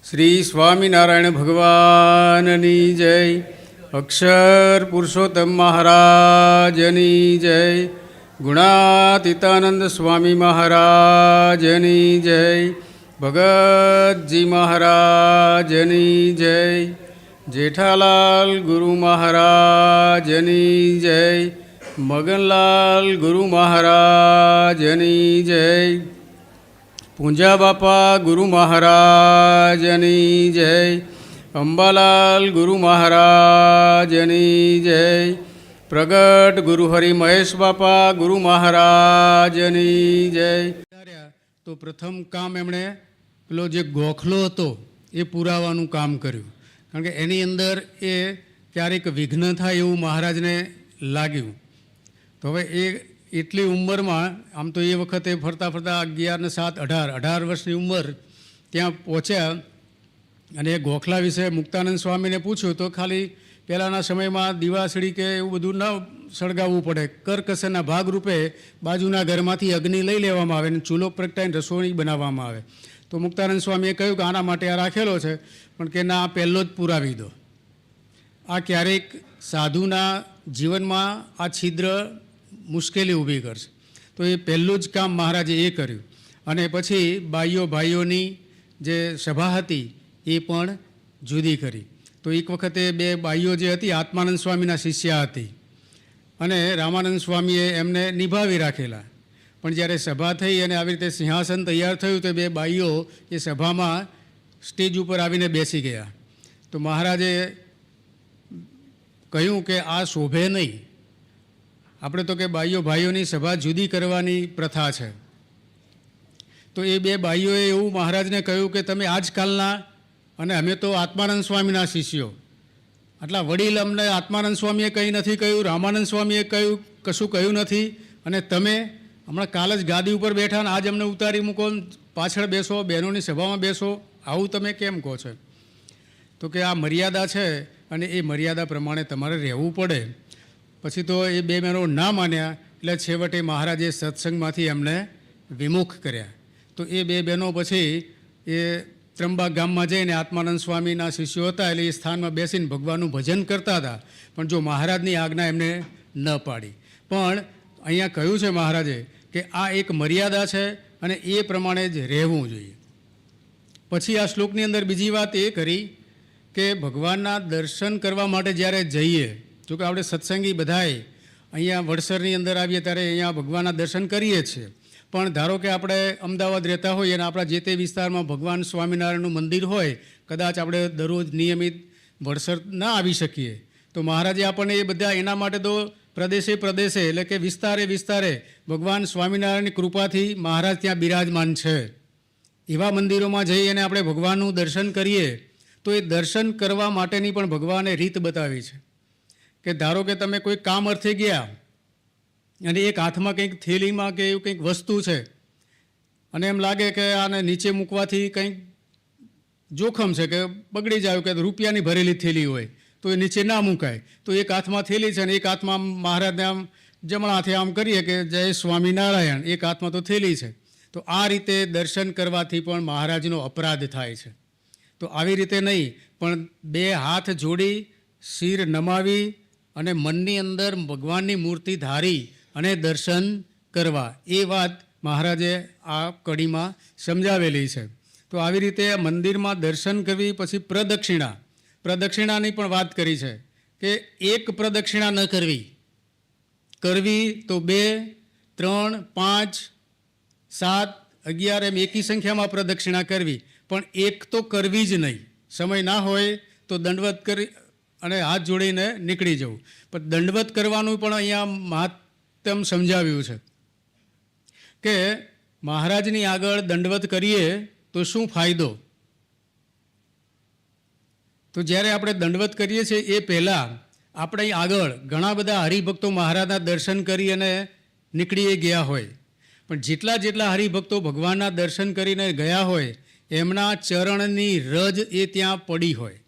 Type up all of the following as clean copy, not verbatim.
શ્રી સ્વામિનારાયણ ભગવાનની જય. અક્ષર પુરુષોત્તમ મહારાજની જય. ગુણાતીતાનંદ સ્વામી મહારાજની જય. ભગતજી મહારાજની જય. જેઠાલાલ ગુરુ મહારાજની જય. મગનલાલ ગુરુ મહારાજની જય. પૂંજા બાપા ગુરુ મહારાજની જય. અંબાલાલ ગુરુ મહારાજની જય. પ્રગટ ગુરુ હરિ મહેશ બાપા ગુરુ મહારાજની જય. તો પ્રથમ કામ એમણે પેલો જે ગોખલો હતો એ પુરાવાનું કામ કર્યું, કારણ કે એની અંદર એ ક્યારેક વિઘ્ન થાય એવું મહારાજને લાગ્યું. તો હવે એ એટલી ઉંમરમાં, આમ તો એ વખતે ફરતા ફરતા 11 ને 7 18 વર્ષની ઉંમર ત્યાં પહોંચ્યા અને એ ગોખલા વિશે મુક્તાનંદ સ્વામીને પૂછ્યું તો ખાલી પહેલાંના સમયમાં દીવાસળી કે એવું બધું ન સળગાવવું પડે, કરકસરના ભાગરૂપે બાજુના ઘરમાંથી અગ્નિ લઈ લેવામાં આવે અને ચૂલો પ્રગટાઈને રસોઈ બનાવવામાં આવે. તો મુક્તાનંદ સ્વામીએ કહ્યું કે આના માટે આ રાખેલો છે, પણ કે ના, આ પહેલો જ પુરાવી દો. આ ક્યારેક સાધુના જીવનમાં આ છિદ્ર મુશ્કેલી ઊભી કરશે. તો એ પહેલું જ કામ મહારાજે એ કર્યું. અને પછી ભાઈઓની જે સભા હતી એ પણ જુદી કરી. તો એક વખતે બે બાઈઓ જે હતી આત્માનંદ સ્વામીના શિષ્યા હતી અને રામાનંદ સ્વામીએ એમને નિભાવી રાખેલા. પણ જ્યારે સભા થઈ અને આવી રીતે સિંહાસન તૈયાર થયું તો બે બાઈઓ એ સભામાં સ્ટેજ ઉપર આવીને બેસી ગયા. તો મહારાજે કહ્યું કે આ શોભે નહીં. આપણે તો કે ભાઈઓની સભા જુદી કરવાની પ્રથા છે. તો એ બે બાઈઓએ એવું મહારાજને કહ્યું કે તમે આજકાલના, અને અમે તો આત્માનંદ સ્વામીના શિષ્યો, આટલા વડીલ, અમને આત્માનંદ સ્વામીએ કંઈ નથી કહ્યું, રામાનંદ સ્વામીએ કશું કહ્યું નથી, અને તમે હમણાં કાલ જ ગાદી ઉપર બેઠા ને આજ અમને ઉતારી મૂકો, પાછળ બેસો, બહેનોની સભામાં બેસો, આવું તમે કેમ કહો છો? તો કે આ મર્યાદા છે અને એ મર્યાદા પ્રમાણે તમારે રહેવું પડે. પછી તો એ બે બહેનો ના માન્યા, એટલે છેવટે મહારાજે સત્સંગમાંથી એમને વિમુખ કર્યા. તો એ બે બહેનો પછી એ ત્રંબા ગામમાં જઈને આત્માનંદ સ્વામીના શિષ્યો હતા એટલે એ સ્થાનમાં બેસીને ભગવાનનું ભજન કરતા હતા. પણ જો મહારાજની આજ્ઞા એમને ન પાડી. પણ અહીંયા કહ્યું છે મહારાજે કે આ એક મર્યાદા છે અને એ પ્રમાણે જ રહેવું જોઈએ. પછી આ શ્લોકની અંદર બીજી વાત એ કરી કે ભગવાનના દર્શન કરવા માટે જ્યારે જઈએ, જોકે આપણે સત્સંગી બધાએ અહીંયા વડસરની અંદર આવીએ ત્યારે અહીંયા ભગવાનના દર્શન કરીએ છીએ, પણ ધારો કે આપણે અમદાવાદ રહેતા હોઈએ અને આપણા જે તે વિસ્તારમાં ભગવાન સ્વામિનારાયણનું મંદિર હોય, કદાચ આપણે દરરોજ નિયમિત વડસર ના આવી શકીએ, તો મહારાજે આપણને એ બધા એના માટે તો પ્રદેશે એટલે કે વિસ્તારે ભગવાન સ્વામિનારાયણની કૃપાથી મહારાજ ત્યાં બિરાજમાન છે. એવા મંદિરોમાં જઈ અને આપણે ભગવાનનું દર્શન કરીએ તો એ દર્શન કરવા માટેની પણ ભગવાને રીત બતાવી છે. કે ધારો કે તમે કોઈ કામ અર્થે ગયા અને એક હાથમાં કંઈક થેલીમાં કે એવું કંઈક વસ્તુ છે અને એમ લાગે કે આને નીચે મૂકવાથી કંઈક જોખમ છે કે બગડી જાય, કે રૂપિયાની ભરેલી થેલી હોય તો એ નીચે ના મુકાય. તો એક હાથમાં થેલી છે અને એક હાથમાં મહારાજને આમ જમણા હાથે આમ કરીએ કે જય સ્વામિનારાયણ, એક હાથમાં તો થેલી છે. તો આ રીતે દર્શન કરવાથી પણ મહારાજનો અપરાધ થાય છે. તો આવી રીતે નહીં, પણ બે હાથ જોડી શિર નમાવી અને મનની અંદર ભગવાનની મૂર્તિ ધારી અને દર્શન કરવા, એ વાત મહારાજે આ કડીમાં સમજાવેલી છે. તો આવી રીતે મંદિરમાં દર્શન કરવી. પછી પ્રદક્ષિણાની પણ વાત કરી છે કે એક પ્રદક્ષિણા ન કરવી તો 2, 3, 5, 7, 11 એમ એકી સંખ્યામાં પ્રદક્ષિણા કરવી, પણ એક તો કરવી જ નહીં. સમય ના હોય તો દંડવત કરી અને હાથ જોડીને નીકળી જવું. પણ દંડવત કરવાનું પણ અહીંયા મહાત્મ સમજાવ્યું છે કે મહારાજની આગળ દંડવત કરીએ તો શું ફાયદો. તો જ્યારે આપણે દંડવત કરીએ છીએ એ પહેલાં આપણે આગળ ઘણા બધા હરિભક્તો મહારાજના દર્શન કરી અને નીકળી ગયા હોય, પણ જેટલા હરિભક્તો ભગવાનના દર્શન કરીને ગયા હોય એમના ચરણની રજ એ ત્યાં પડી હોય.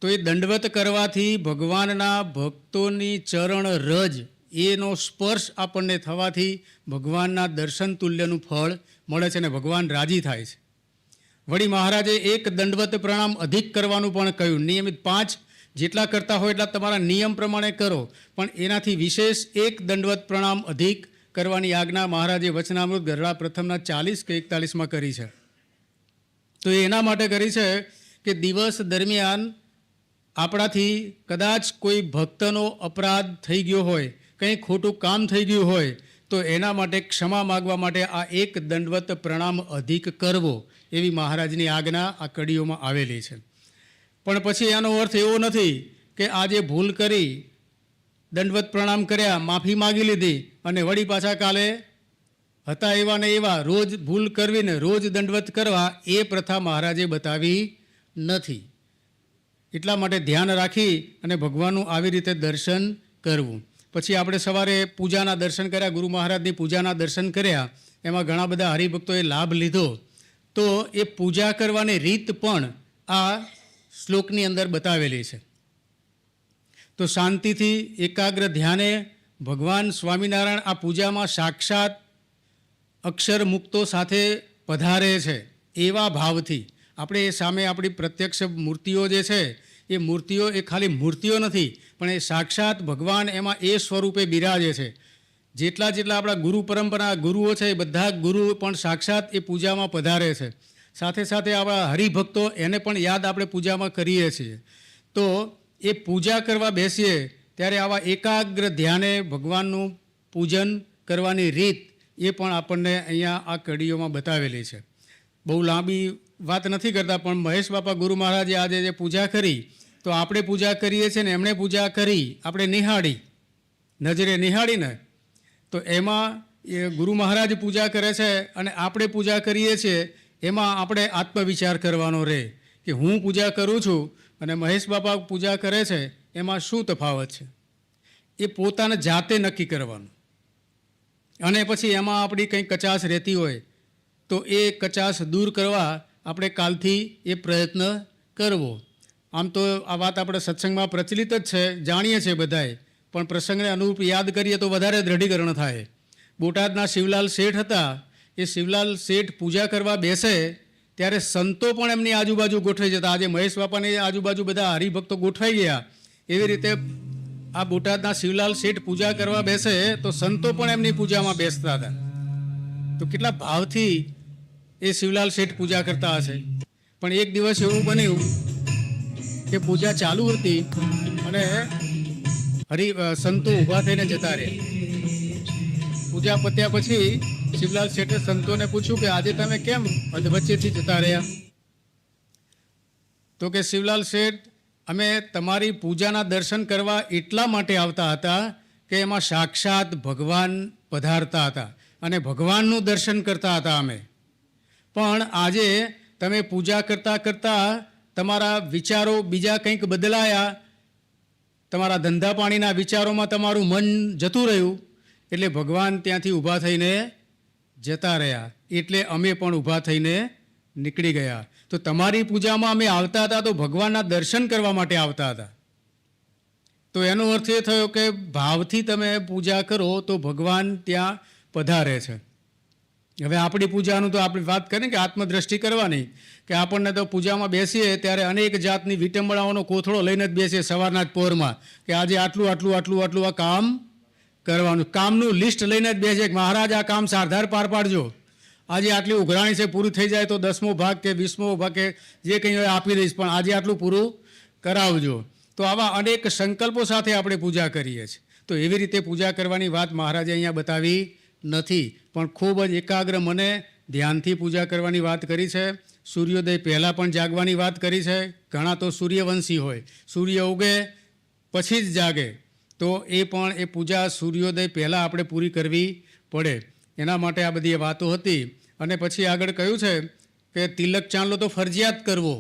તો એ દંડવત કરવાથી ભગવાનના ભક્તોની ચરણ રજ એનો સ્પર્શ આપણને થવાથી ભગવાનના દર્શન તુલ્યનું ફળ મળે છે અને ભગવાન રાજી થાય છે. વળી મહારાજે એક દંડવત પ્રણામ અધિક કરવાનું પણ કહ્યું. નિયમિત 5 જેટલા કરતા હોય એટલા તમારા નિયમ પ્રમાણે કરો, પણ એનાથી વિશેષ એક દંડવત પ્રણામ અધિક કરવાની આજ્ઞા મહારાજે વચનામૃત ગરડા પ્રથમના 40 કે 41માં કરી છે. તો એના માટે કરી છે કે દિવસ દરમિયાન આપણાથી કદાચ કોઈ ભક્તનો અપરાધ થઈ ગયો હોય, કંઈ ખોટું કામ થઈ ગયું હોય, તો એના માટે ક્ષમા માગવા માટે આ એક દંડવત પ્રણામ અધિક કરવો એવી મહારાજની આજ્ઞા આ કડીઓમાં આવેલી છે. પણ પછી એનો અર્થ એવો નથી કે આજે ભૂલ કરી, દંડવત પ્રણામ કર્યા, માફી માગી લીધી અને વળી પાછા કાલે હતા એવા ને એવા રોજ ભૂલ કરવીને રોજ દંડવત કરવા, એ પ્રથા મહારાજે બતાવી નથી. એટલા માટે ધ્યાન રાખી અને ભગવાનનું આવી રીતે દર્શન કરવું. પછી આપણે સવારે પૂજાના દર્શન કર્યા, ગુરુ મહારાજની પૂજાના દર્શન કર્યા, એમાં ઘણા બધા હરિભક્તોએ લાભ લીધો. તો એ પૂજા કરવાની રીત પણ આ શ્લોકની અંદર બતાવેલી છે. તો શાંતિથી એકાગ્ર ધ્યાને ભગવાન સ્વામિનારાયણ આ પૂજામાં સાક્ષાત અક્ષર મુક્તો સાથે પધારે છે એવા ભાવથી આપણે એ સામે આપણી પ્રત્યક્ષ મૂર્તિઓ જે છે એ મૂર્તિઓ એ ખાલી મૂર્તિઓ નથી, પણ એ સાક્ષાત ભગવાન એમાં એ સ્વરૂપે બિરાજે છે. જેટલા આપણા ગુરુ પરંપરા ગુરુઓ છે એ બધા ગુરુ પણ સાક્ષાત એ પૂજામાં પધારે છે. સાથે સાથે આપણા હરિભક્તો એને પણ યાદ આપણે પૂજામાં કરીએ છીએ. તો એ પૂજા કરવા બેસીએ ત્યારે આવા એકાગ્ર ધ્યાને ભગવાનનું પૂજન કરવાની રીત એ પણ આપણને અહીંયા આ કડીઓમાં બતાવેલી છે. બહુ લાંબી વાત નથી કરતા, પણ મહેશ બાપા ગુરુ મહારાજે આજે જે પૂજા કરી, તો આપણે પૂજા કરીએ છીએ ને એમણે પૂજા કરી, આપણે નિહાળી, નજરે નિહાળીને, તો એમાં એ ગુરુ મહારાજ પૂજા કરે છે અને આપણે પૂજા કરીએ છીએ, એમાં આપણે આત્મવિચાર કરવાનો રહે કે હું પૂજા કરું છું અને મહેશ બાપા પૂજા કરે છે, એમાં શું તફાવત છે, એ પોતાને જાતે નક્કી કરવાનું. અને પછી એમાં આપણી કંઈ કચાશ રહેતી હોય તો એ કચાશ દૂર કરવા આપણે કાલથી એ પ્રયત્ન કરવો. આમ તો આ વાત આપણે સત્સંગમાં પ્રચલિત જ છે, જાણીએ છીએ બધાએ, પણ પ્રસંગને અનુરૂપ યાદ કરીએ તો વધારે દૃઢીકરણ થાય. બોટાદના શિવલાલ શેઠ હતા, એ શિવલાલ શેઠ પૂજા કરવા બેસે ત્યારે સંતો પણ એમની આજુબાજુ ગોઠવાઈ જતા. આજે મહેશ બાપાની આજુબાજુ બધા હરિભક્તો ગોઠવાઈ ગયા, એવી રીતે આ બોટાદના શિવલાલ શેઠ પૂજા કરવા બેસે તો સંતો પણ એમની પૂજામાં બેસતા હતા. તો કેટલા ભાવથી એ શિવલાલ શેઠ પૂજા કરતા હશે. પણ એક દિવસ એવું બન્યું કે પૂજા ચાલુ હતી અને સંતો ઊભા થઈને જતા રહ્યા. પૂજા પત્યા પછી શિવલાલ શેઠે સંતોને પૂછ્યું કે આજે તમે કેમ વચ્ચેથી જતા રહ્યા? તો કે શિવલાલ શેઠ, અમે તમારી પૂજાના દર્શન કરવા એટલા માટે આવતા હતા કે એમાં સાક્ષાત ભગવાન પધારતા હતા અને ભગવાનનું દર્શન કરતા હતા અમે. પણ આજે તમે પૂજા કરતાં કરતાં તમારા વિચારો બીજા કંઈક બદલાયા, તમારા ધંધા પાણીના વિચારોમાં તમારું મન જતું રહ્યું, એટલે ભગવાન ત્યાંથી ઊભા થઈને જતા રહ્યા, એટલે અમે પણ ઊભા થઈને નીકળી ગયા. તો તમારી પૂજામાં અમે આવતા હતા તો ભગવાનના દર્શન કરવા માટે આવતા હતા. તો એનો અર્થ એ થયો કે ભાવથી તમે પૂજા કરો તો ભગવાન ત્યાં પધારે છે. હવે આપણી પૂજાનું તો આપણે વાત કરીએ કે આત્મદ્રષ્ટિ કરવાની, કે આપણને તો પૂજામાં બેસીએ ત્યારે અનેક જાતની વિટંબણાઓનો કોથળો લઈને જ બેસીએ સવારના જ પોરમાં, કે આજે આટલું આટલું આટલું આટલું આ કામ કરવાનું, કામનું લિસ્ટ લઈને જ બેસીએ કે મહારાજ આ કામ સારધાર પાર પાડજો, આજે આટલી ઉઘરાણી છે, પૂરી થઈ જાય તો 10મો ભાગ કે 20મો ભાગ કે જે કંઈ હોય આપી દઈશ, પણ આજે આટલું પૂરું કરાવજો. તો આવા અનેક સંકલ્પો સાથે આપણે પૂજા કરીએ છીએ. તો એવી રીતે પૂજા કરવાની વાત મહારાજે અહીંયા બતાવી નથી, પણ ખૂબ જ એકાગ્ર મને ધ્યાનથી પૂજા કરવાની વાત કરી છે. સૂર્યોદય પહેલાં પણ જાગવાની વાત કરી છે. ઘણા તો સૂર્યવંશી હોય, સૂર્ય ઉગે પછી જ જાગે, તો એ પણ એ પૂજા સૂર્યોદય પહેલાં આપણે પૂરી કરવી પડે. એના માટે આ બધી વાતો હતી. અને પછી આગળ કહ્યું છે કે તિલક ચાંદલો તો ફરજિયાત કરવો.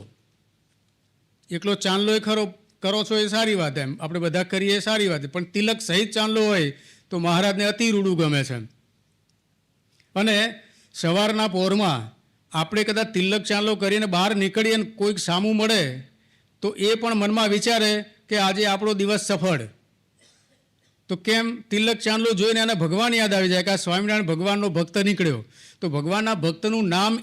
એકલો ચાંદલો એ ખરો કરો છો એ સારી વાત, એમ આપણે બધા કરીએ એ સારી વાત, પણ તિલક સહિત ચાંદલો હોય તો મહારાજને અતિ રૂડું ગમે છે. અને સવારના પહોરમાં આપણે કદાચ તિલક ચાંદલો કરીને બહાર નીકળીએ અને કોઈક સામું મળે તો એ પણ મનમાં વિચારે કે આજે આપણો દિવસ સફળ. તો કેમ? તિલક ચાંદલો જોઈને એને ભગવાન યાદ આવી જાય કે આ સ્વામિનારાયણ ભગવાનનો ભક્ત નીકળ્યો. તો ભગવાનના ભક્તનું નામ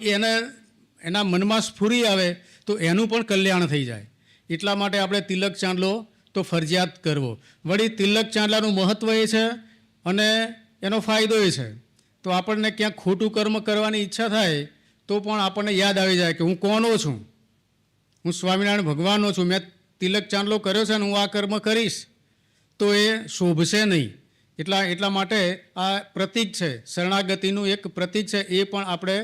એના મનમાં સ્ફૂરી આવે તો એનું પણ કલ્યાણ થઈ જાય. એટલા માટે આપણે તિલક ચાંદલો તો ફરજિયાત કરવો. વળી તિલક ચાંદલાનું મહત્ત્વ એ છે અને એનો ફાયદો એ છે, તો આપણને ક્યાંક ખોટું કર્મ કરવાની ઈચ્છા થાય તો પણ આપણને યાદ આવી જાય કે હું કોનો છું, હું સ્વામિનારાયણ ભગવાનનો છું, મેં તિલક ચાંદલો કર્યો છે અને હું આ કર્મ કરીશ તો એ શોભશે નહીં. એટલા માટે આ પ્રતીક છે, શરણાગતિનું એક પ્રતીક છે, એ પણ આપણે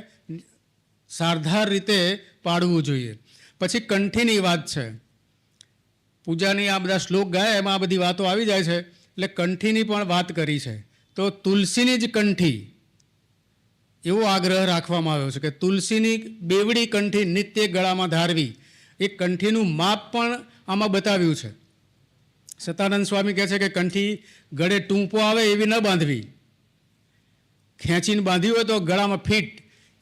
સારધાર રીતે પાડવું જોઈએ. પછી કંઠીની વાત છે. પૂજાની આ બધા શ્લોક ગાય એમાં આ બધી વાતો આવી જાય છે, એટલે કંઠીની પણ વાત કરી છે. તો તુલસીની જ કંઠી એવો આગ્રહ રાખવામાં આવ્યો છે કે તુલસીની બેવડી કંઠી નિત્ય ગળામાં ધારવી. એ કંઠીનું માપ પણ આમાં બતાવ્યું છે. સતાનંદ સ્વામી કહે છે કે કંઠી ગળે ટૂંપો આવે એવી ન બાંધવી, ખેંચીને બાંધી હોય તો ગળામાં ફીટ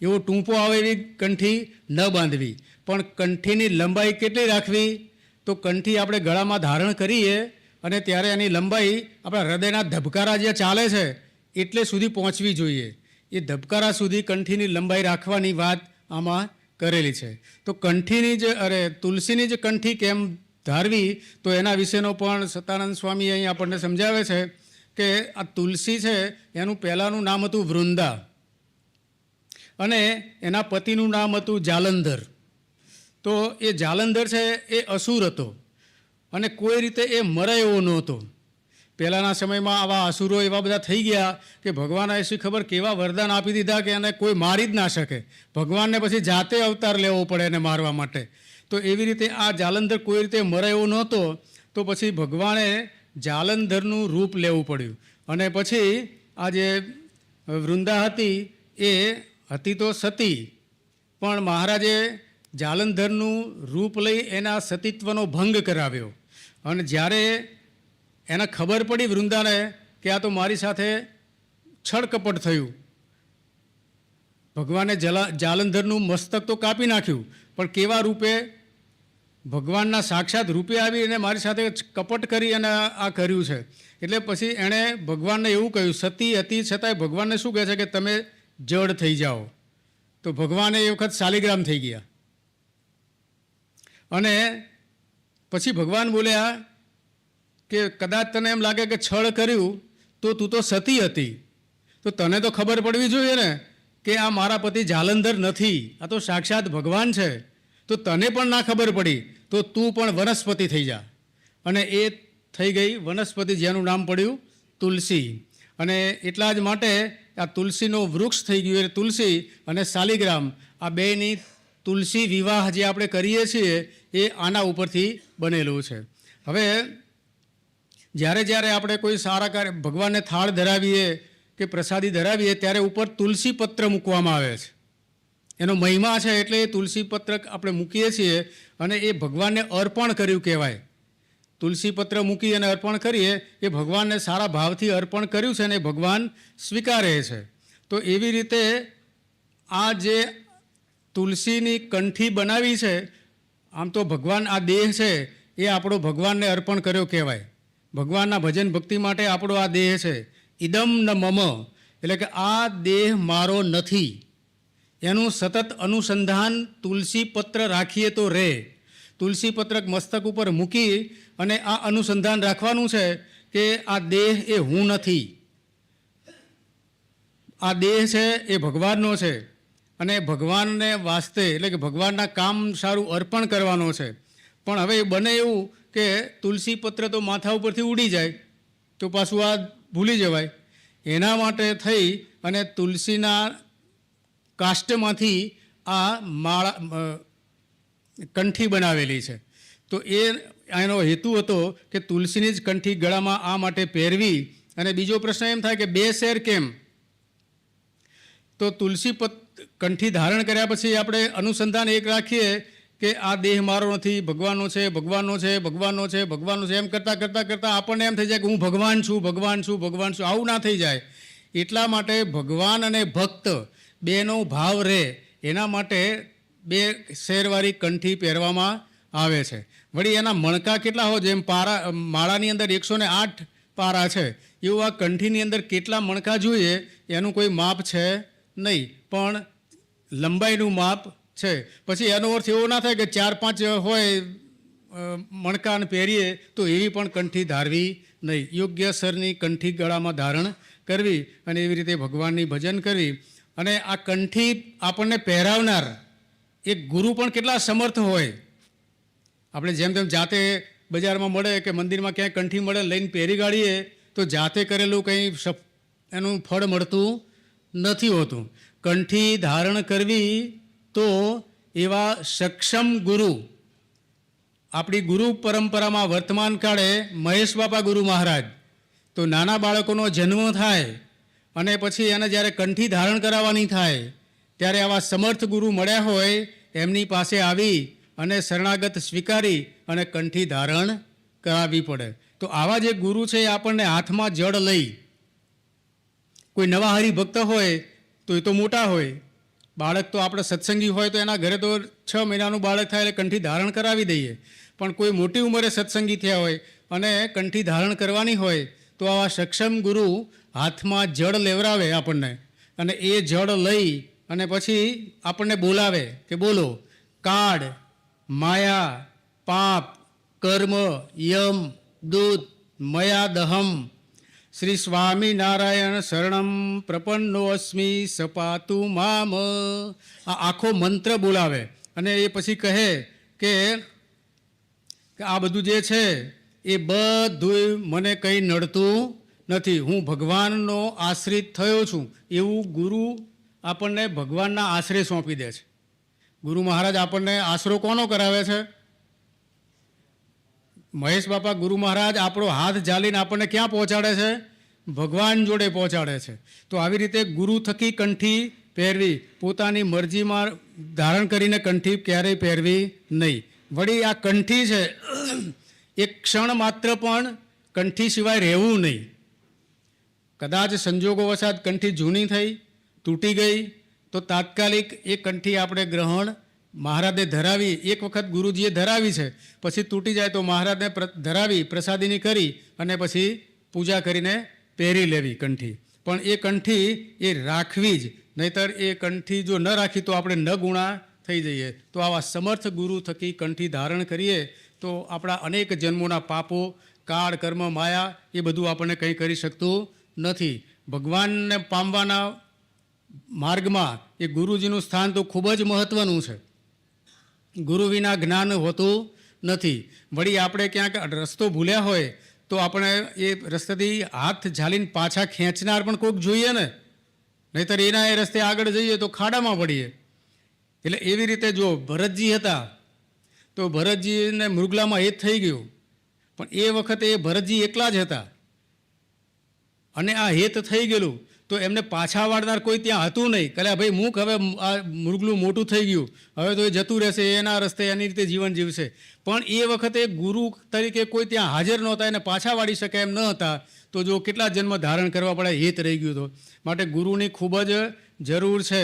એવો ટૂંપો આવે એવી કંઠી ન બાંધવી. પણ કંઠીની લંબાઈ કેટલી રાખવી? તો કંઠી આપણે ગળામાં ધારણ કરીએ અને ત્યારે એની લંબાઈ આપણા હૃદયના ધબકારા જે ચાલે છે એટલે સુધી પહોંચવી જોઈએ. એ ધબકારા સુધી કંઠીની લંબાઈ રાખવાની વાત આમાં કરેલી છે. તો કંઠીની તુલસીની જ કંઠી કેમ ધારવી, તો એના વિશેનો પણ સતાનંદ સ્વામી અહીં આપણને સમજાવે છે કે આ તુલસી છે એનું પહેલાંનું નામ હતું વૃંદા અને એના પતિનું નામ હતું જાલંધર. તો એ જાલંધર છે એ અસુર હતો અને કોઈ રીતે એ મરે એવો નહોતો. પહેલાંના સમયમાં આવા અસુરો એવા બધા થઈ ગયા કે ભગવાને એસી ખબર કેવા વરદાન આપી દીધા કે એને કોઈ મારી જ ના શકે. ભગવાનને પછી જાતે અવતાર લેવો પડે એને મારવા માટે. તો એવી રીતે આ જાલંધર કોઈ રીતે મરે એવો નહોતો, તો પછી ભગવાને જાલંધરનું રૂપ લેવું પડ્યું. અને પછી આ જે વૃંદા હતી એ હતી તો સતી, પણ મહારાજે જાલંધરનું રૂપ લઈ એના સતીત્વનો ભંગ કરાવ્યો. અને જ્યારે એને ખબર પડી વૃંદાને કે આ તો મારી સાથે છળકપટ થયું, ભગવાને જાલંધરનું મસ્તક તો કાપી નાખ્યું, પણ કેવા રૂપે ભગવાનના સાક્ષાત રૂપે આવી અને મારી સાથે કપટ કરી અને આ કર્યું છે. એટલે પછી એણે ભગવાનને એવું કહ્યું, સતી હતી છતાંય ભગવાનને શું કહે છે કે તમે જડ થઈ જાઓ. તો ભગવાને એ વખત શાલિગ્રામ થઈ ગયા અને પછી ભગવાન બોલ્યા કે કદાચ તને એમ લાગે કે છળ કર્યું તો તું તો સતી હતી, તો તને તો ખબર પડવી જોઈએ ને કે આ મારા પતિ જાલંધર નથી, આ તો સાક્ષાત ભગવાન છે. તો તને પણ ના ખબર પડી તો તું પણ વનસ્પતિ થઈ જા. અને એ થઈ ગઈ વનસ્પતિ, જેનું નામ પડ્યું તુલસી. અને એટલા જ માટે આ તુલસીનો વૃક્ષ થઈ ગયું એટલે તુલસી અને શાલિગ્રામ આ બેની તુલસી વિવાહ જે આપણે કરીએ છીએ એ આના ઉપરથી બનેલું છે. હવે જ્યારે આપણે કોઈ સારા કાર્ય ભગવાનને થાળ ધરાવીએ કે પ્રસાદી ધરાવીએ ત્યારે ઉપર તુલસી પત્ર મૂકવામાં આવે છે. એનો મહિમા છે એટલે એ તુલસી પત્ર આપણે મૂકીએ છીએ અને એ ભગવાનને અર્પણ કર્યું કહેવાય. તુલસી પત્ર મૂકી અને અર્પણ કરીએ એ ભગવાનને સારા ભાવથી અર્પણ કર્યું છે અને એ ભગવાન સ્વીકારે છે. તો એવી રીતે આ જે તુલસીની કંઠી બનાવી છે, આમ તો ભગવાન આ દેહ છે એ આપણો ભગવાનને અર્પણ કર્યો કહેવાય. ભગવાનના ભજન ભક્તિ માટે આપણો આ દેહ છે. ઇદમ ન મમ, એટલે કે આ દેહ મારો નથી, એનું સતત અનુસંધાન તુલસી પત્ર રાખીએ તો રહે. તુલસી પત્રક મસ્તક ઉપર મૂકી અને આ અનુસંધાન રાખવાનું છે કે આ દેહ એ હું નથી, આ દેહ છે એ ભગવાનનો છે અને ભગવાનને વાસ્તે એટલે કે ભગવાનના કામ સારું અર્પણ કરવાનો છે. પણ હવે બને એવું કે તુલસી પત્ર તો માથા ઉપરથી ઉડી જાય તો પાછું આ ભૂલી જવાય. એના માટે થઈ અને તુલસીના કાષ્ટમાંથી આ કંઠી બનાવેલી છે. તો એનો હેતુ હતો કે તુલસીની જ કંઠી ગળામાં આ માટે પહેરવી. અને બીજો પ્રશ્ન એમ થાય કે બે શેર કેમ? તો તુલસી કંઠી ધારણ કર્યા પછી આપણે અનુસંધાન એક રાખીએ કે આ દેહ મારો નથી, ભગવાનનો છે, ભગવાનનો છે, ભગવાનનો છે, ભગવાનનો છે, એમ કરતાં કરતાં કરતાં આપણને એમ થઈ જાય કે હું ભગવાન છું, ભગવાન છું, ભગવાન છું. આવું ના થઈ જાય. એટલા માટે ભગવાન અને ભક્ત બેનો ભાવ રહે એના માટે બે શેરવાળી કંઠી પહેરવામાં આવે છે. વળી એના મણકા કેટલા હોય, જેમ માળાની અંદર 108 પારા છે એવું આ કંઠીની અંદર કેટલા મણકા જોઈએ એનું કોઈ માપ છે નહીં, પણ લંબાઈનું માપ છે. પછી એનો અર્થ એવો ના થાય કે 4-5 હોય મણકાને પહેરીએ તો એવી પણ કંઠી ધારવી નહીં. યોગ્ય સરની કંઠી ગળામાં ધારણ કરવી અને એવી રીતે ભગવાનની ભજન કરવી. અને આ કંઠી આપણને પહેરાવનાર એક ગુરુ પણ કેટલા સમર્થ હોય. આપણે જેમ તેમ જાતે બજારમાં મળે કે મંદિરમાં ક્યાંય કંઠી મળે લઈને પહેરી ગાડીએ તો જાતે કરેલું કંઈ એનું ફળ મળતું નથી હોતું. કંઠી ધારણ કરવી તો એવા સક્ષમ ગુરુ આપણી ગુરુ પરંપરામાં વર્તમાન કાળે મહેશ બાપા ગુરુ મહારાજ તો નાના બાળકોનો જન્મ થાય અને પછી એને જ્યારે કંઠી ધારણ કરાવવાની થાય ત્યારે આવા સમર્થ ગુરુ મળ્યા હોય એમની પાસે આવી અને શરણાગત સ્વીકારી અને કંઠી ધારણ કરાવવી પડે. તો આવા જે ગુરુ છે એ આપણને હાથમાં જળ લઈ, કોઈ નવા હરિભક્ત હોય તો એ તો મોટા હોય, બાળક તો આપણે સત્સંગી હોય તો એના ઘરે તો 6 મહિનાનું બાળક થાય એટલે કંઠી ધારણ કરાવી દઈએ. પણ કોઈ મોટી ઉંમરે સત્સંગી થયા હોય અને કંઠી ધારણ કરવાની હોય તો આવા સક્ષમ ગુરુ હાથમાં જળ લેવરાવે આપણને અને એ જળ લઈ અને પછી આપણને બોલાવે કે બોલો કાળ, માયા, પાપ, કર્મ, યમ, દૂત, મયા દહમ, શ્રી સ્વામિનારાયણ શરણમ પ્રપન્નો અસ્મિ સપાતુ મામ. આ આખો મંત્ર બોલાવે અને એ પછી કહે કે આ બધું જે છે એ બધું મને કંઈ નડતું નથી, હું ભગવાનનો આશ્રિત થયો છું. એવું ગુરુ આપણને ભગવાનના આશરે સોંપી દે છે. ગુરુ મહારાજ આપણને આશરો કોનો કરાવે છે? મહેશ બાપા ગુરુ મહારાજ આપણો હાથ ઝાલીને આપણને ક્યાં પહોંચાડે છે? ભગવાન જોડે પહોંચાડે છે. તો આવી રીતે ગુરુ થકી કંઠી પહેરવી, પોતાની મરજીમાં ધારણ કરીને કંઠી ક્યારેય પહેરવી નહીં. વળી આ કંઠી છે એક ક્ષણ માત્ર પણ કંઠી સિવાય રહેવું નહીં. કદાચ સંજોગો વસાત કંઠી જૂની થઈ, તૂટી ગઈ તો તાત્કાલિક એ કંઠી આપણે ગ્રહણ મહારાજને ધરાવી. એક વખત ગુરુજીએ ધરાવી છે, પછી તૂટી જાય તો મહારાજને ધરાવી પ્રસાદીની કરી અને પછી પૂજા કરીને પહેરી લેવી કંઠી. પણ એ કંઠી એ રાખવી જ, નહીતર એ કંઠી જો ન રાખી તો આપણે ન ગુણા થઈ જઈએ. તો આવા સમર્થ ગુરુ થકી કંઠી ધારણ કરીએ તો આપણા અનેક જન્મોના પાપો, કાળ, કર્મ, માયા એ બધું આપણને કંઈ કરી શકતું નથી. ભગવાનને પામવાના માર્ગમાં એ ગુરુજીનું સ્થાન તો ખૂબ જ મહત્ત્વનું છે. ગુરુ વિના જ્ઞાન હોતું નથી. વળી આપણે ક્યાંક રસ્તો ભૂલ્યા હોય તો આપણે એ રસ્તેથી હાથ ઝાલીને પાછા ખેંચનાર પણ કોઈક જોઈએ ને, નહીંતર એના એ રસ્તે આગળ જઈએ તો ખાડામાં પડીએ. એટલે એવી રીતે જો ભરતજી હતા તો ભરતજીને મૃગલામાં હેત થઈ ગયું, પણ એ વખતે એ ભરતજી એકલા જ હતા અને આ હેત થઈ ગયેલું તો એમને પાછા વાળનાર કોઈ ત્યાં હતું નહીં. કે ભાઈ મૂક, હવે આ મૃગલું મોટું થઈ ગયું, હવે તો એ જતું રહેશે, એના રસ્તે એની રીતે જીવન જીવશે. પણ એ વખતે ગુરુ તરીકે કોઈ ત્યાં હાજર નહોતા, એને પાછા વાળી શકે એમ ન હતા. તો જો કેટલા જન્મ ધારણ કરવા પડે, હેત રહી ગયું. તો માટે ગુરુની ખૂબ જ જરૂર છે.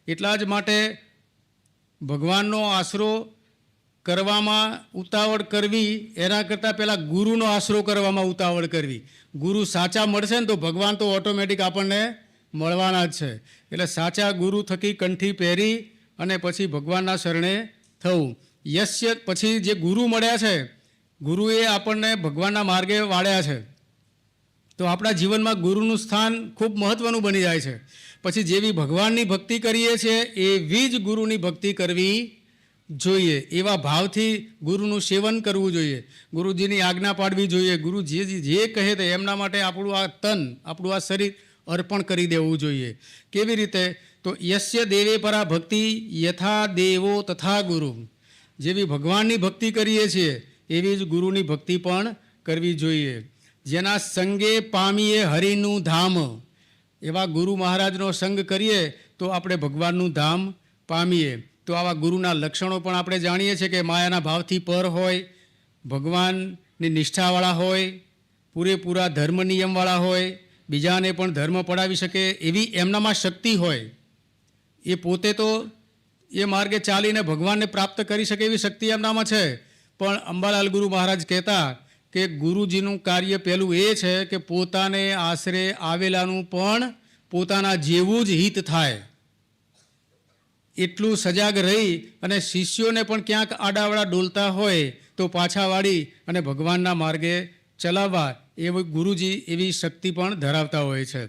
એટલા જ માટે ભગવાનનો આશરો કરવામાં ઉતાવળ કરવી એના કરતાં પહેલાં ગુરુનો આશરો કરવામાં ઉતાવળ કરવી. ગુરુ સાચા મળશે ને તો ભગવાન તો ઓટોમેટિક આપણને મળવાના જ છે. એટલે સાચા ગુરુ થકી કંઠી પહેરી અને પછી ભગવાનના શરણે થવું. યશ્ય પછી જે ગુરુ મળ્યા છે, ગુરુએ આપણને ભગવાનના માર્ગે વાળ્યા છે, તો આપણા જીવનમાં ગુરુનું સ્થાન ખૂબ મહત્ત્વનું બની જાય છે. પછી જેવી ભગવાનની ભક્તિ કરીએ છીએ એવી જ ગુરુની ભક્તિ કરવી જોઈએ. એવા ભાવથી ગુરુનું સેવન કરવું જોઈએ, ગુરુજીની આજ્ઞા પાડવી જોઈએ. ગુરુ જે કહે તે એમના માટે આપણું આ તન, આપણું આ શરીર અર્પણ કરી દેવું જોઈએ. કેવી રીતે? તો યસ્ય દેવે પરા ભક્તિ યથા દેવો તથા ગુરુ. જેવી ભગવાનની ભક્તિ કરીએ છીએ એવી જ ગુરુની ભક્તિ પણ કરવી જોઈએ. જેના સંગે પામીએ હરિનું ધામ, એવા ગુરુ મહારાજનો સંગ કરીએ તો આપણે ભગવાનનું ધામ પામીએ. તો આવા ગુરુના લક્ષણો પણ આપણે જાણીએ છીએ કે માયાના ભાવથી પર હોય, ભગવાનની નિષ્ઠાવાળા હોય, પૂરેપૂરા ધર્મ નિયમવાળા હોય, બીજાને પણ ધર્મ પડાવી શકે એવી એમનામાં શક્તિ હોય. એ પોતે તો એ માર્ગે ચાલીને ભગવાનને પ્રાપ્ત કરી શકે એવી શક્તિ એમનામાં છે. પણ અંબાલાલ ગુરુ મહારાજ કહેતા કે ગુરુજીનું કાર્ય પહેલું એ છે કે પોતાને આશરે આવેલાનું પણ પોતાના જેવું જ હિત થાય. એટલું સજાગ રહી અને શિષ્યોને પણ ક્યાંક આડાવડા ડોલતા હોય તો પાછા વાળી અને ભગવાનના માર્ગે ચલાવવા એવી ગુરુજી એવી શક્તિ પણ ધરાવતા હોય છે.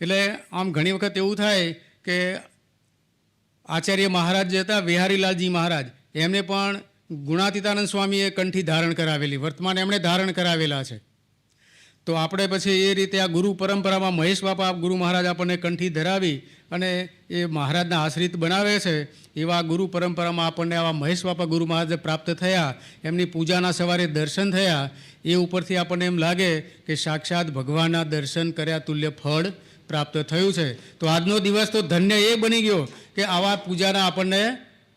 એટલે આમ ઘણી વખત એવું થાય કે આચાર્ય મહારાજ જે હતા વિહારીલાલજી મહારાજ, એમને પણ ગુણાતીતાનંદ સ્વામીએ કંઠી ધારણ કરાવેલી, વર્તમાન એમણે ધારણ કરાવેલા છે. તો આપણે પછી એ રીતે આ ગુરુ પરંપરામાં મહેશ બાપા ગુરુ મહારાજ આપણને કંઠી ધરાવી અને એ મહારાજના આશ્રિત બનાવે છે. એવા ગુરુ પરંપરામાં આપણને આવા મહેશ બાપા ગુરુ મહારાજ પ્રાપ્ત થયા, એમની પૂજાના સવારે દર્શન થયા, એ ઉપરથી આપણને એમ લાગે કે સાક્ષાત ભગવાનના દર્શન કર્યા તુલ્ય ફળ પ્રાપ્ત થયું છે. તો આજનો દિવસ તો ધન્ય એ બની ગયો કે આવા પૂજાના આપણને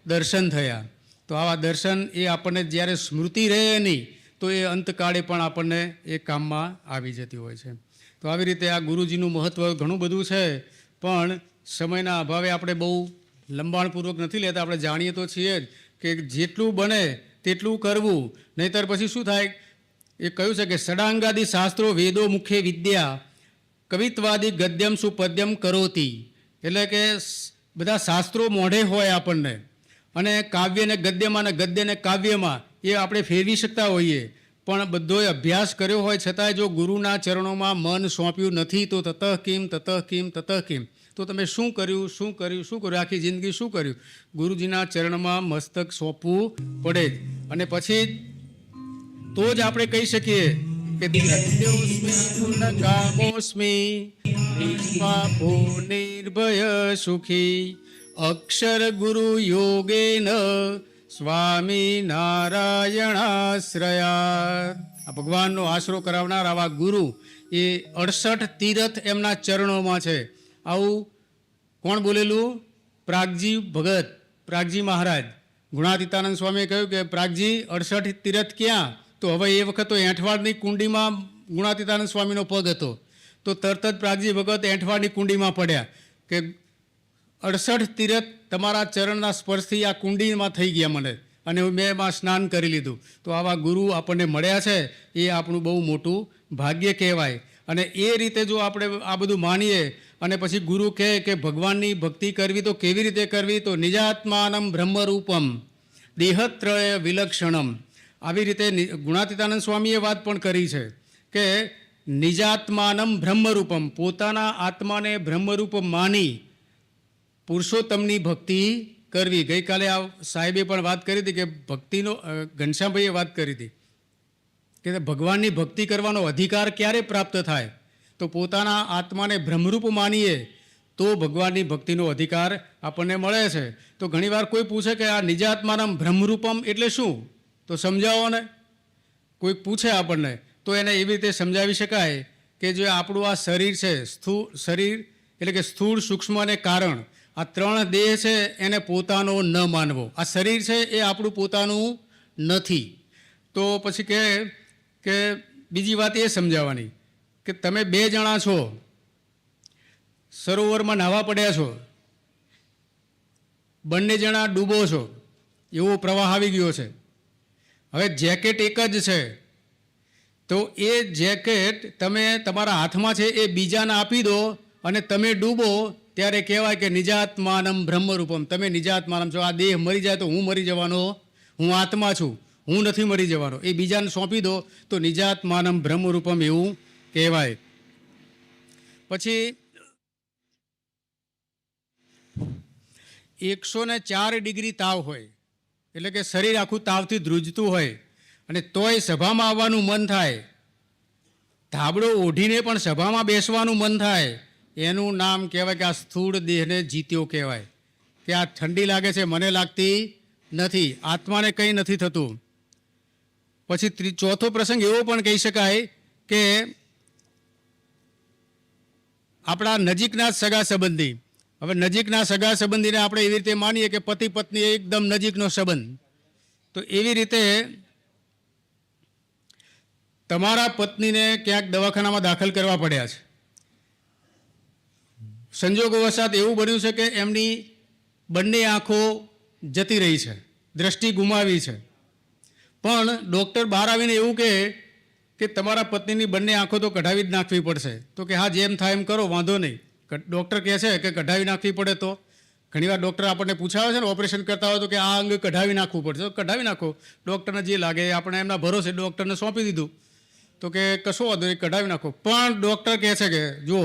દર્શન થયા. તો આવા દર્શન એ આપણને જ્યારે સ્મૃતિ રહે નહીં તો એ અંતકાળે પણ આપણને એ કામમાં આવી જતી હોય છે. તો આવી રીતે આ ગુરુજીનું મહત્ત્વ ઘણું બધું છે, પણ સમયના અભાવે આપણે બહુ લંબાણપૂર્વક નથી લેતા. આપણે જાણીએ તો છીએ જ કે જેટલું બને તેટલું કરવું, નહીંતર પછી શું થાય. એ કહ્યું છે કે ષડાંગાદિ શાસ્ત્રો વેદો મુખ્ય વિદ્યા કવિત્વાદિ ગદ્યમ સુપદ્યમ કરોતી. એટલે કે બધા શાસ્ત્રો મોઢે હોય આપણને, અને કાવ્યને ગદ્યમાં અને ગદ્યને કાવ્યમાં એ આપણે ફેરવી શકતા હોઈએ, પણ બધોય અભ્યાસ કર્યો હોય છતાંય જો ગુરુના ચરણોમાં મન સોંપ્યું નથી તો તતઃ કિમ તતઃ કિમ તતઃ કિમ. તો તમે શું કર્યું, આખી જિંદગી શું કર્યું? ગુરુજીના ચરણમાં મસ્તક સોંપવું પડે જ. અને પછી તો જ આપણે કહી શકીએ કે કામોસ્મી નિષ્પાપો નિર્ભય સુખી અક્ષર ગુરુ યોગેન સ્વામી નારાયણાશ્રયાત. આ ભગવાનનો આશરો કરાવનાર આવા ગુરુ એ 68 તીરથ એમના ચરણોમાં છે. આવું કોણ બોલેલું? પ્રાગજી ભગત, પ્રાગજી મહારાજ. ગુણાતીતાનંદ સ્વામીએ કહ્યું કે પ્રાગજી 68 તીરથ ક્યાં? તો હવે એ વખત તો એંઠવાડની કુંડીમાં ગુણાતીતાનંદ સ્વામીનો પગ હતો, તો તરત જ પ્રાગજી ભગત એંઠવાડની કુંડીમાં પડ્યા કે 68 તીરથ તમારા ચરણના સ્પર્શથી આ કુંડીમાં થઈ ગયા મને, અને મેં એમાં સ્નાન કરી લીધું. તો આવા ગુરુ આપણને મળ્યા છે, એ આપણું બહુ મોટું ભાગ્ય કહેવાય. અને એ રીતે જો આપણે આ બધું માનીએ અને પછી ગુરુ કહે કે ભગવાનની ભક્તિ કરવી તો કેવી રીતે કરવી? તો નિજાત્માનમ બ્રહ્મરૂપમ દેહત્રય વિલક્ષણમ. આવી રીતે ગુણાતીતાનંદ સ્વામીએ વાત પણ કરી છે કે નિજાત્માનમ બ્રહ્મરૂપમ, પોતાના આત્માને બ્રહ્મરૂપ માની પુરુષોત્તમની ભક્તિ કરવી. ગઈકાલે આ સાહેબે પણ વાત કરી હતી કે ભક્તિનો, ઘનશ્યામભાઈએ વાત કરી હતી કે ભગવાનની ભક્તિ કરવાનો અધિકાર ક્યારે પ્રાપ્ત થાય? તો પોતાના આત્માને બ્રહ્મરૂપ માનીએ તો ભગવાનની ભક્તિનો અધિકાર આપણને મળે છે. તો ઘણીવાર કોઈ પૂછે કે આ નિજાત્માનમ બ્રહ્મરૂપમ એટલે શું? તો સમજાવો ને. કોઈ પૂછે આપણને તો એને એવી રીતે સમજાવી શકાય કે જે આપણું આ શરીર છે, શરીર એટલે કે સ્થૂળ, સૂક્ષ્મ અને કારણ, આ 3 દેહ છે એને પોતાનો ન માનવો. આ શરીર છે એ આપણું પોતાનું નથી. તો પછી કે બીજી વાત એ સમજાવવાની કે તમે 2 જણા છો, સરોવરમાં નાહવા પડ્યા છો, બંને જણા ડૂબો છો, એવો પ્રવાહ આવી ગયો છે. હવે જેકેટ એક જ છે, તો એ જેકેટ તમે તમારા હાથમાં છે એ બીજાને આપી દો અને તમે ડૂબો ત્યારે કહેવાય કે નિજાત્માનમ બ્રહ્મરૂપમ. તમે નિજાત્માનમ છો. આ દેહ મરી જાય તો હું મરી જવાનો, હું આત્મા છું, હું નથી મરી જવાનો. એ બીજાને સોંપી દો તો નિજાત્માનમ બ્રહ્મરૂપમ એવું કહેવાય. પછી 104 ડિગ્રી તાવ હોય, એટલે કે શરીર આખું તાવથી ધ્રુજતું હોય અને તોય સભામાં આવવાનું મન થાય, ધાબળો ઓઢીને પણ સભામાં બેસવાનું મન થાય, એનું નામ કહેવાય કે આ સ્થૂળ દેહને જીત્યો કહેવાય. કે આ ઠંડી લાગે છે, મને લાગતી નથી, આત્માને કંઈ નથી થતું. પછી ચોથો પ્રસંગ એવો પણ કહી શકાય કે આપણા નજીકના સગા સંબંધી, હવે નજીકના સગા સંબંધીને આપણે એવી રીતે માનીએ કે પતિ પત્ની એકદમ નજીકનો સંબંધ, તો એવી રીતે તમારા પત્નીને ક્યાંક દવાખાનામાં દાખલ કરવા પડ્યા છે. સંજોગોવશાત એવું બન્યું છે કે એમની બંને આંખો જતી રહી છે, દ્રષ્ટિ ગુમાવી છે, પણ ડૉક્ટર બહાર આવીને એવું કહે કે તમારા પત્નીની બંને આંખો તો કઢાવી જ નાખવી પડશે. તો કે હા, જેમ થાય એમ કરો, વાંધો નહીં. ડૉક્ટર કહે છે કે કઢાવી નાખવી પડે ઘણીવાર ડૉક્ટર આપણને પૂછાવે છે ને, ઓપરેશન કરતા હોય તો કે આ અંગ કઢાવી નાખવું પડશે, તો કઢાવી નાખો. ડૉક્ટરને જે લાગે આપણે એમના ભરોસે ડૉક્ટરને સોંપી દીધું તો કે કશો વાંધો નહીં, કઢાવી નાખો. પણ ડૉક્ટર કહે છે કે જુઓ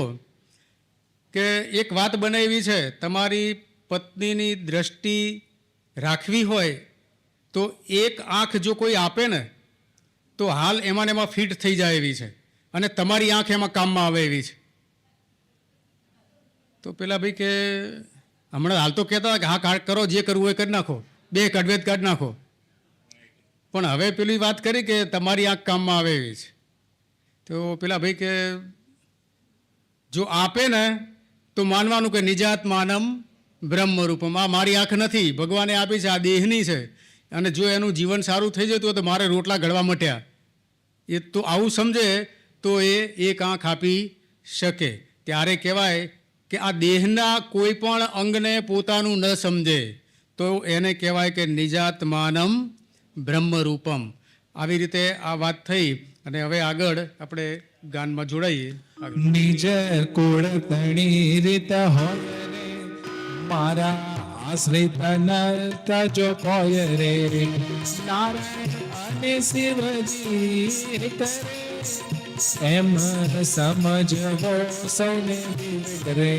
કે એક વાત બને એવી છે, તમારી પત્નીની દ્રષ્ટિ રાખવી હોય તો એક આંખ જો કોઈ આપે ને તો હાલ એમાં ને એમાં ફિટ થઈ જાય એવી છે, અને તમારી આંખ એમાં કામમાં આવે એવી છે. તો પેલા ભાઈ કે હમણાં હાલ તો કહેતા કે હા કરો, જે કરવું હોય કરી નાખો, 2 કડવેદ કાઢી નાખો. પણ હવે પેલી વાત કરી કે તમારી આંખ કામમાં આવે એવી છે. તો પેલા ભાઈ કે જો આપે ને તો માનવાનું કે નિજાત માનમ બ્રહ્મરૂપમ, આ મારી આંખ નથી, ભગવાને આપી છે, આ દેહની છે, અને જો એનું જીવન સારું થઈ જતું હોય તો મારે રોટલા ઘડવા મટ્યા. એ તો આવું સમજે તો એ એક આંખ આપી શકે. ત્યારે કહેવાય કે આ દેહના કોઈ પણ અંગને પોતાનું ન સમજે તો એને કહેવાય કે નિજાત્માનમ બ્રહ્મરૂપમ. આવી રીતે આ વાત થઈ અને હવે આગળ આપણે ગાનમાં જોડાઈએ. નિજ કુળ તણી રીત હોય રે, મારા આશ્રિત નર્ત જો કોઈ રે, નારાયણ અને શિવજી કરે, એમ સમજવો સૌને વિવેક રે.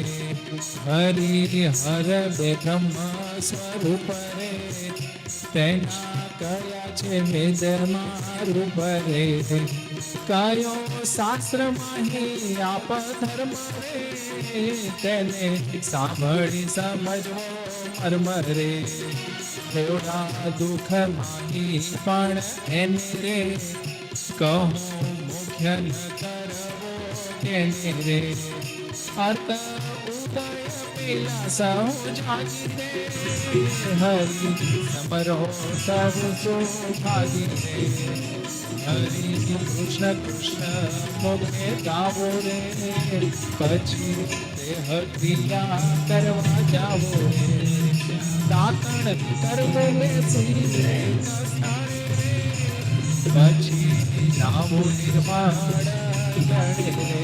હરિ હર બે બ્રહ્મ સ્વરૂપ રે, તેના કયા છે વેદમાં રૂપ રે. કયો શાસ્ત્રમાં આપ ધર્મ રે, તેને સાંભળી સમજવો મર્મ રે. થોડા દુઃખ માહી પણ એને રે, કહો મુખ્ય ન કરવો તેને રે. અર્થ ઉદય પેલા સૌ જાગી રે, હરિ સમરો સૌ સૌભાગી રે. હરિ કૃષ્ણ કૃષ્ણ મોગે ગાવો રે, પછી દેહ ક્રિયા કરવા જાવો રે. દાતણ કરવું બેસી રે, પછી નાવો નિર્માણ કરે રે.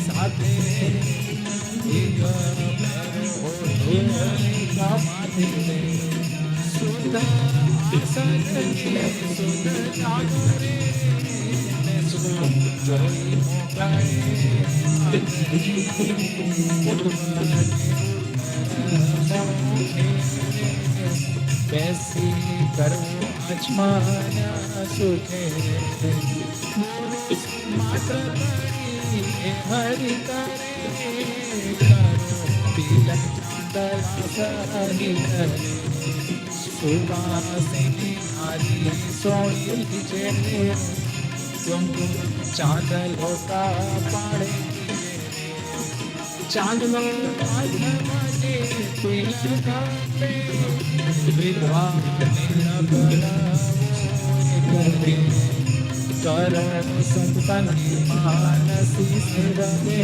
સાથે શુદ્ધ આસન શુદ્ધ જાગો રે, જોઈ બેસી કરવો અજમાન સુખે. માત્ર હરિ કરે, કરો તિલક ચાંદલા સહી કરે. સુવાસિની નારી સોળી છે, કુમકુમ ચાંદલો કા પાડે. ચાંદલો માધ્યમજે તિલક આપે, વિદ્વા કરે. કર સંતની માનસી સેવને,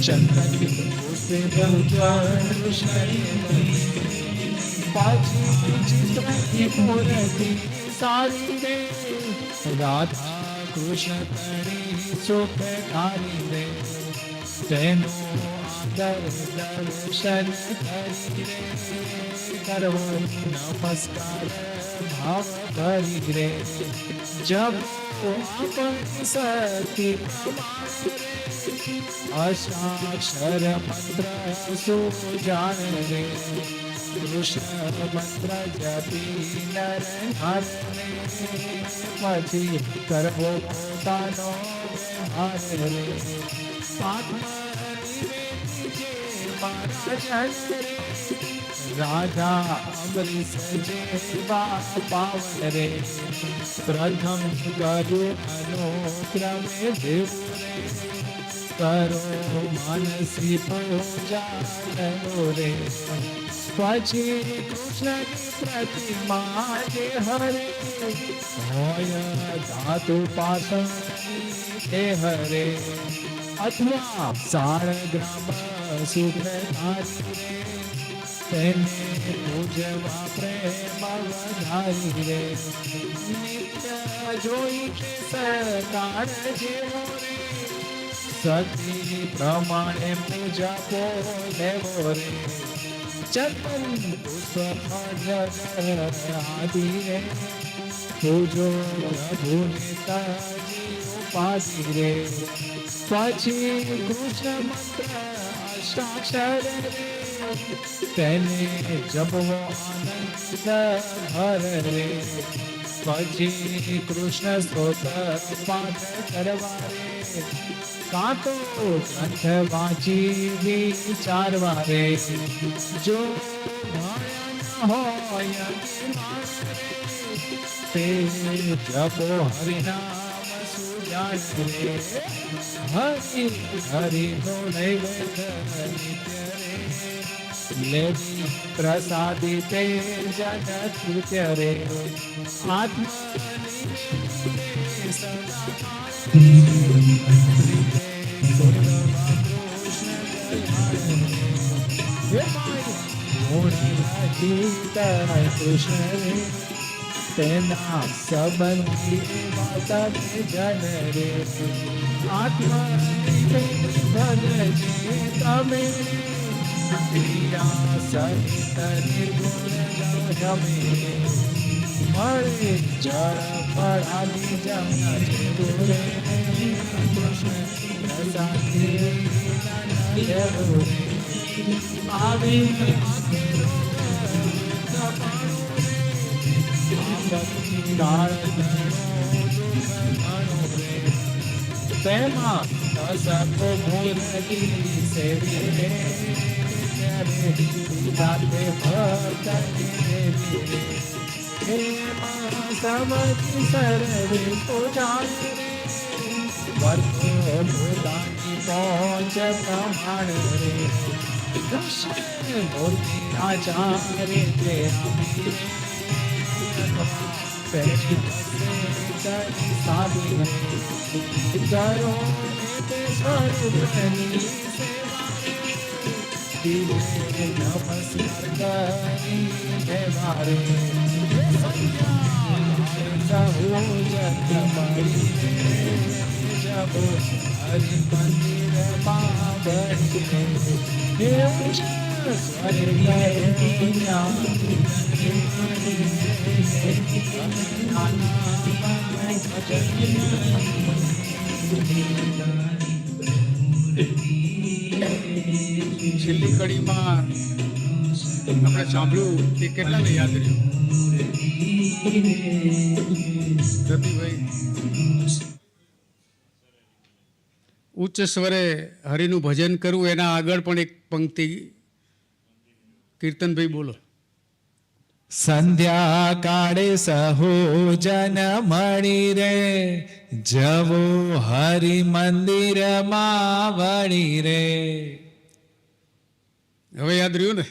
ચંદન પુષ્પે ભગવાન પાછી ચિત્રની મૂર્તિ સારી રે. રાધા કૃષ્ણ તણી સુખકારી રે, તેનો આદર દર્શન કરી રે. કરવો નમસ્કાર ભાવ કરી રે. જબ આપણી સતી અષ્ટાક્ષર મંત્ર સુજાણ રે. કૃષ્ણ મંત્ર જપી નર હર રે, પછી કરવો પોતાનો વ્યવહાર રે. રાજા અમરીશ જેવા પાવન રે, પ્રથમ કર્યું અનુક્રમે દેવું રે. કરો માનસી પૂજા રે, પછી કૃષ્ણની પ્રતિમા જે હરે. હોય ધાતુ પાષાણની તે હરે, અથવા 4 ગ્રામ સુખધારી રે. તેને પૂજવા પ્રેમ વધારી રે. નિત્ય જોઈ કે સરકાર જેવો રે, સતી પ્રમાણે પૂજા પો લેવો રે ચંદન પુષ્પ આદિ રે પૂજો પ્રભુને તાજી ઉપાધિ રે પછી કૃષ્ણ મંત્ર અષ્ટાક્ષર રે તેને જપવો આનંદ હર રે પછી કૃષ્ણ સ્તોત્ર પાઠ કરવા રે કાં તો ગ્રંથ વાંચી વિચારવા રે જો હોય તે જપો હરિનામ સુજાન રે હરિ હરિનો નૈવેદ્ય નિત્ય રે લેવી પ્રસાદી તે જન કૃત્ય રે કૃષ્ણ રે તેના સંબંધી માતા જન રે આત્મા તમે ક્રિયા સહિત નિર્ગુણ જમે મળે જળ પડાની જમના રે કૃષ્ણ પ્રસાદી આવી તેમાં સકો મૂર્તિ સેવી રે જાતે ભક્ત દેવી રે સમજી સર્વે પૂજા વર્તો ભૂતાની પહોંચ પ્રમાણ રે મૂર્તિ આચાર્ય તે નમસ્કાર કરી મારે હરિ છેલ્લી કડીમાં આપણે સાંભળ્યું એ કેટલાને યાદ રહ્યું રતિભાઈ? ઉચ્ચ સ્વરે હરિનું ભજન કરવું, એના આગળ પણ એક પંક્તિ કીર્તનભાઈ બોલો. સંધ્યા કાળે સહુ જન મળી રે જવો હરિ મંદિર માં વળી રે. હવે યાદ રહ્યું ને?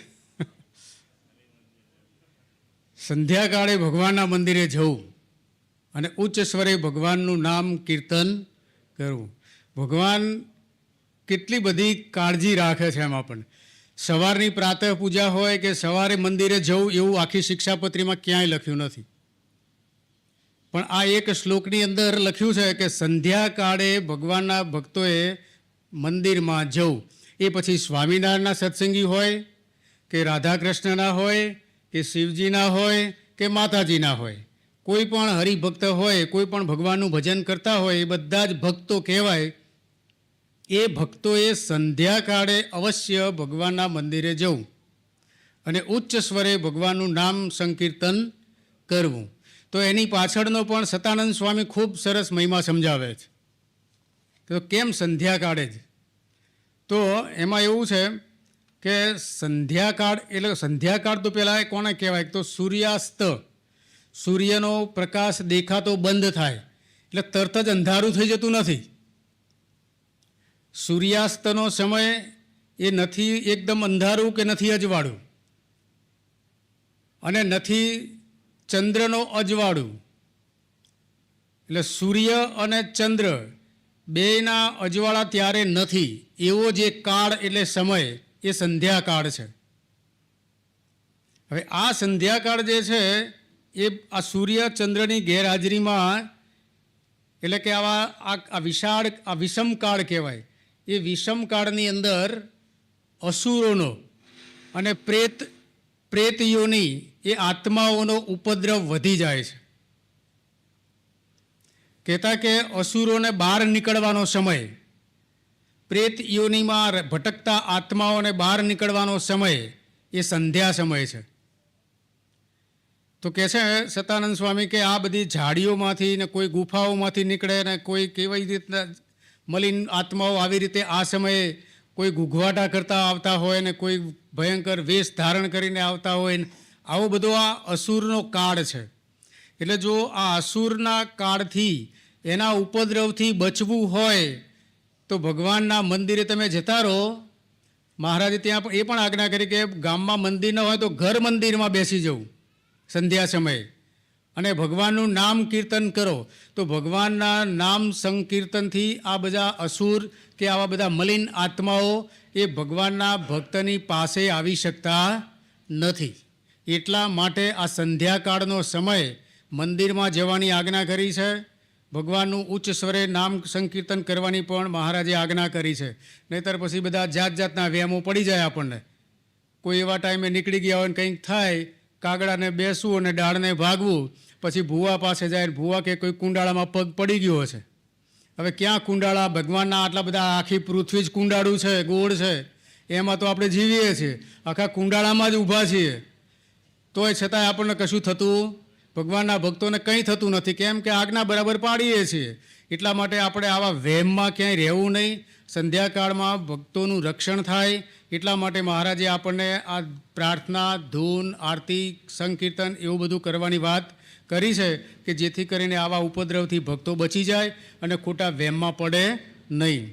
સંધ્યા કાળે ભગવાનના મંદિરે જવું અને ઉચ્ચ સ્વરે ભગવાનનું નામ કીર્તન કરવું. ભગવાન કેટલી બધી કાળજી રાખે છે એમાં પણ. સવારની પ્રાતઃ પૂજા હોય કે સવારે મંદિરે જવું એવું આખી શિક્ષાપત્રીમાં ક્યાંય લખ્યું નથી, પણ આ એક શ્લોકની અંદર લખ્યું છે કે સંધ્યા કાળે ભગવાનના ભક્તોએ મંદિરમાં જવું. એ પછી સ્વામિનારાયણના સત્સંગી હોય કે રાધાકૃષ્ણના હોય કે શિવજીના હોય કે માતાજીના હોય, કોઈ પણ હરિભક્ત હોય, કોઈ પણ ભગવાનનું ભજન કરતા હોય, એ બધા જ ભક્તો કહેવાય. એ ભક્તોએ સંધ્યા કાળે અવશ્ય ભગવાનના મંદિરે જવું અને ઉચ્ચ સ્વરે ભગવાનનું નામ સંકીર્તન કરવું. તો એની પાછળનો પણ સતાનંદ સ્વામી ખૂબ સરસ મહિમા સમજાવે છે. તો કેમ સંધ્યાકાળે જ? તો એમાં એવું છે કે સંધ્યાકાળ એટલે સંધ્યાકાળ તો પહેલાં કોને કહેવાય? તો સૂર્યાસ્ત, સૂર્યનો પ્રકાશ દેખાતો બંધ થાય એટલે તરત જ અંધારું થઈ જતું નથી. સૂર્યાસ્તનો સમય એ નથી એકદમ અંધારું કે નથી અજવાળું, અને નથી ચંદ્રનો અજવાળું. એટલે સૂર્ય અને ચંદ્ર બેયના અજવાળા ત્યારે નથી, એવો જે કાળ એટલે સમય એ સંધ્યાકાળ છે. હવે આ સંધ્યાકાળ જે છે એ આ સૂર્ય ચંદ્રની ગેરહાજરીમાં, એટલે કે આ વિશાળ આ વિષમકાળ કહેવાય. એ વિષમકાળની અંદર અસુરોનો અને પ્રેત યોની એ આત્માઓનો ઉપદ્રવ વધી જાય છે. કહેતા કે અસુરોને બહાર નીકળવાનો સમય, પ્રેત યોનિમાં ભટકતા આત્માઓને બહાર નીકળવાનો સમય એ સંધ્યા સમય છે. તો કહે છે સતાનંદ સ્વામી કે આ બધી ઝાડીઓમાંથી ને કોઈ ગુફાઓમાંથી નીકળે ને કોઈ કેવી રીતના મલિન આત્માઓ આવી રીતે આ સમયે કોઈ ગુગવાટા કરતા આવતા હોય ને કોઈ ભયંકર વેશ ધારણ કરીને આવતા હોય ને આવો બધો આ અસુરનો કાળ છે. એટલે જો આ અસુરના કાળથી એના ઉપદ્રવથી બચવું હોય તો ભગવાનના મંદિરે તમે જતા રહો. મહારાજે ત્યાં એ પણ આજ્ઞા કરી કે ગામમાં મંદિર ન હોય તો ઘર મંદિરમાં બેસી જવું સંધ્યા સમયે અને ભગવાનનું નામ કીર્તન કરો. તો ભગવાનના નામ સંકીર્તનથી આ બધા અસુર કે આવા બધા મલિન આત્માઓ એ ભગવાનના ભક્તની પાસે આવી શકતા નથી. એટલા માટે આ સંધ્યાકાળનો સમય મંદિરમાં જવાની આજ્ઞા કરી છે. ભગવાનનું ઉચ્ચ સ્વરે નામ સંકીર્તન કરવાની પણ મહારાજે આજ્ઞા કરી છે. નહીંતર પછી બધા જાત જાતના વ્યામો પડી જાય આપણને. કોઈ એવા ટાઈમે નીકળી ગયા હોય ને કંઈક થાય, કાગડાને બેસવું અને ડાળને ભાગવું, પછી ભૂવા પાસે જાય ભૂવા કે કોઈ કુંડાળામાં પગ પડી ગયો હશે. હવે ક્યાં કુંડાળા, ભગવાનના આટલા બધા આખી પૃથ્વી જ કુંડાળું છે, ગોળ છે, એમાં તો આપણે જીવીએ છીએ, આખા કુંડાળામાં જ ઊભા છીએ, તોય છતાંય આપણને કશું થતું, ભગવાનના ભક્તોને કંઈ થતું નથી. કેમ કે આજ્ઞા બરાબર પાડીએ છીએ. એટલા માટે આપણે આવા વહેમમાં ક્યાંય રહેવું નહીં. સંધ્યાકાળમાં ભક્તોનું રક્ષણ થાય એટલા માટે મહારાજે આપણને આ પ્રાર્થના, ધૂન, આરતી, સંકીર્તન એવું બધું કરવાની વાત કરી છે કે જેથી કરીને આવા ઉપદ્રવથી ભક્તો બચી જાય અને ખોટા વહેમમાં પડે નહીં.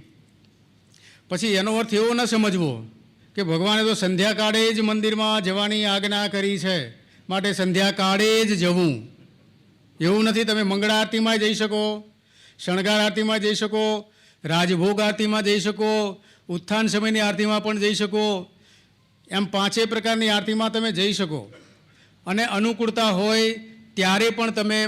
પછી એનો અર્થ એવો ન સમજવો કે ભગવાને તો સંધ્યાકાળે જ મંદિરમાં જવાની આજ્ઞા કરી છે માટે સંધ્યાકાળે જ જવું, એવું નથી. તમે મંગળા આરતીમાં જઈ શકો, શણગાર આરતીમાં જઈ શકો, રાજભોગ આરતીમાં જઈ શકો, ઉત્થાન સમયની આરતીમાં પણ જઈ શકો. એમ 5 પ્રકારની આરતીમાં તમે જઈ શકો અને અનુકૂળતા હોય ત્યારે પણ તમે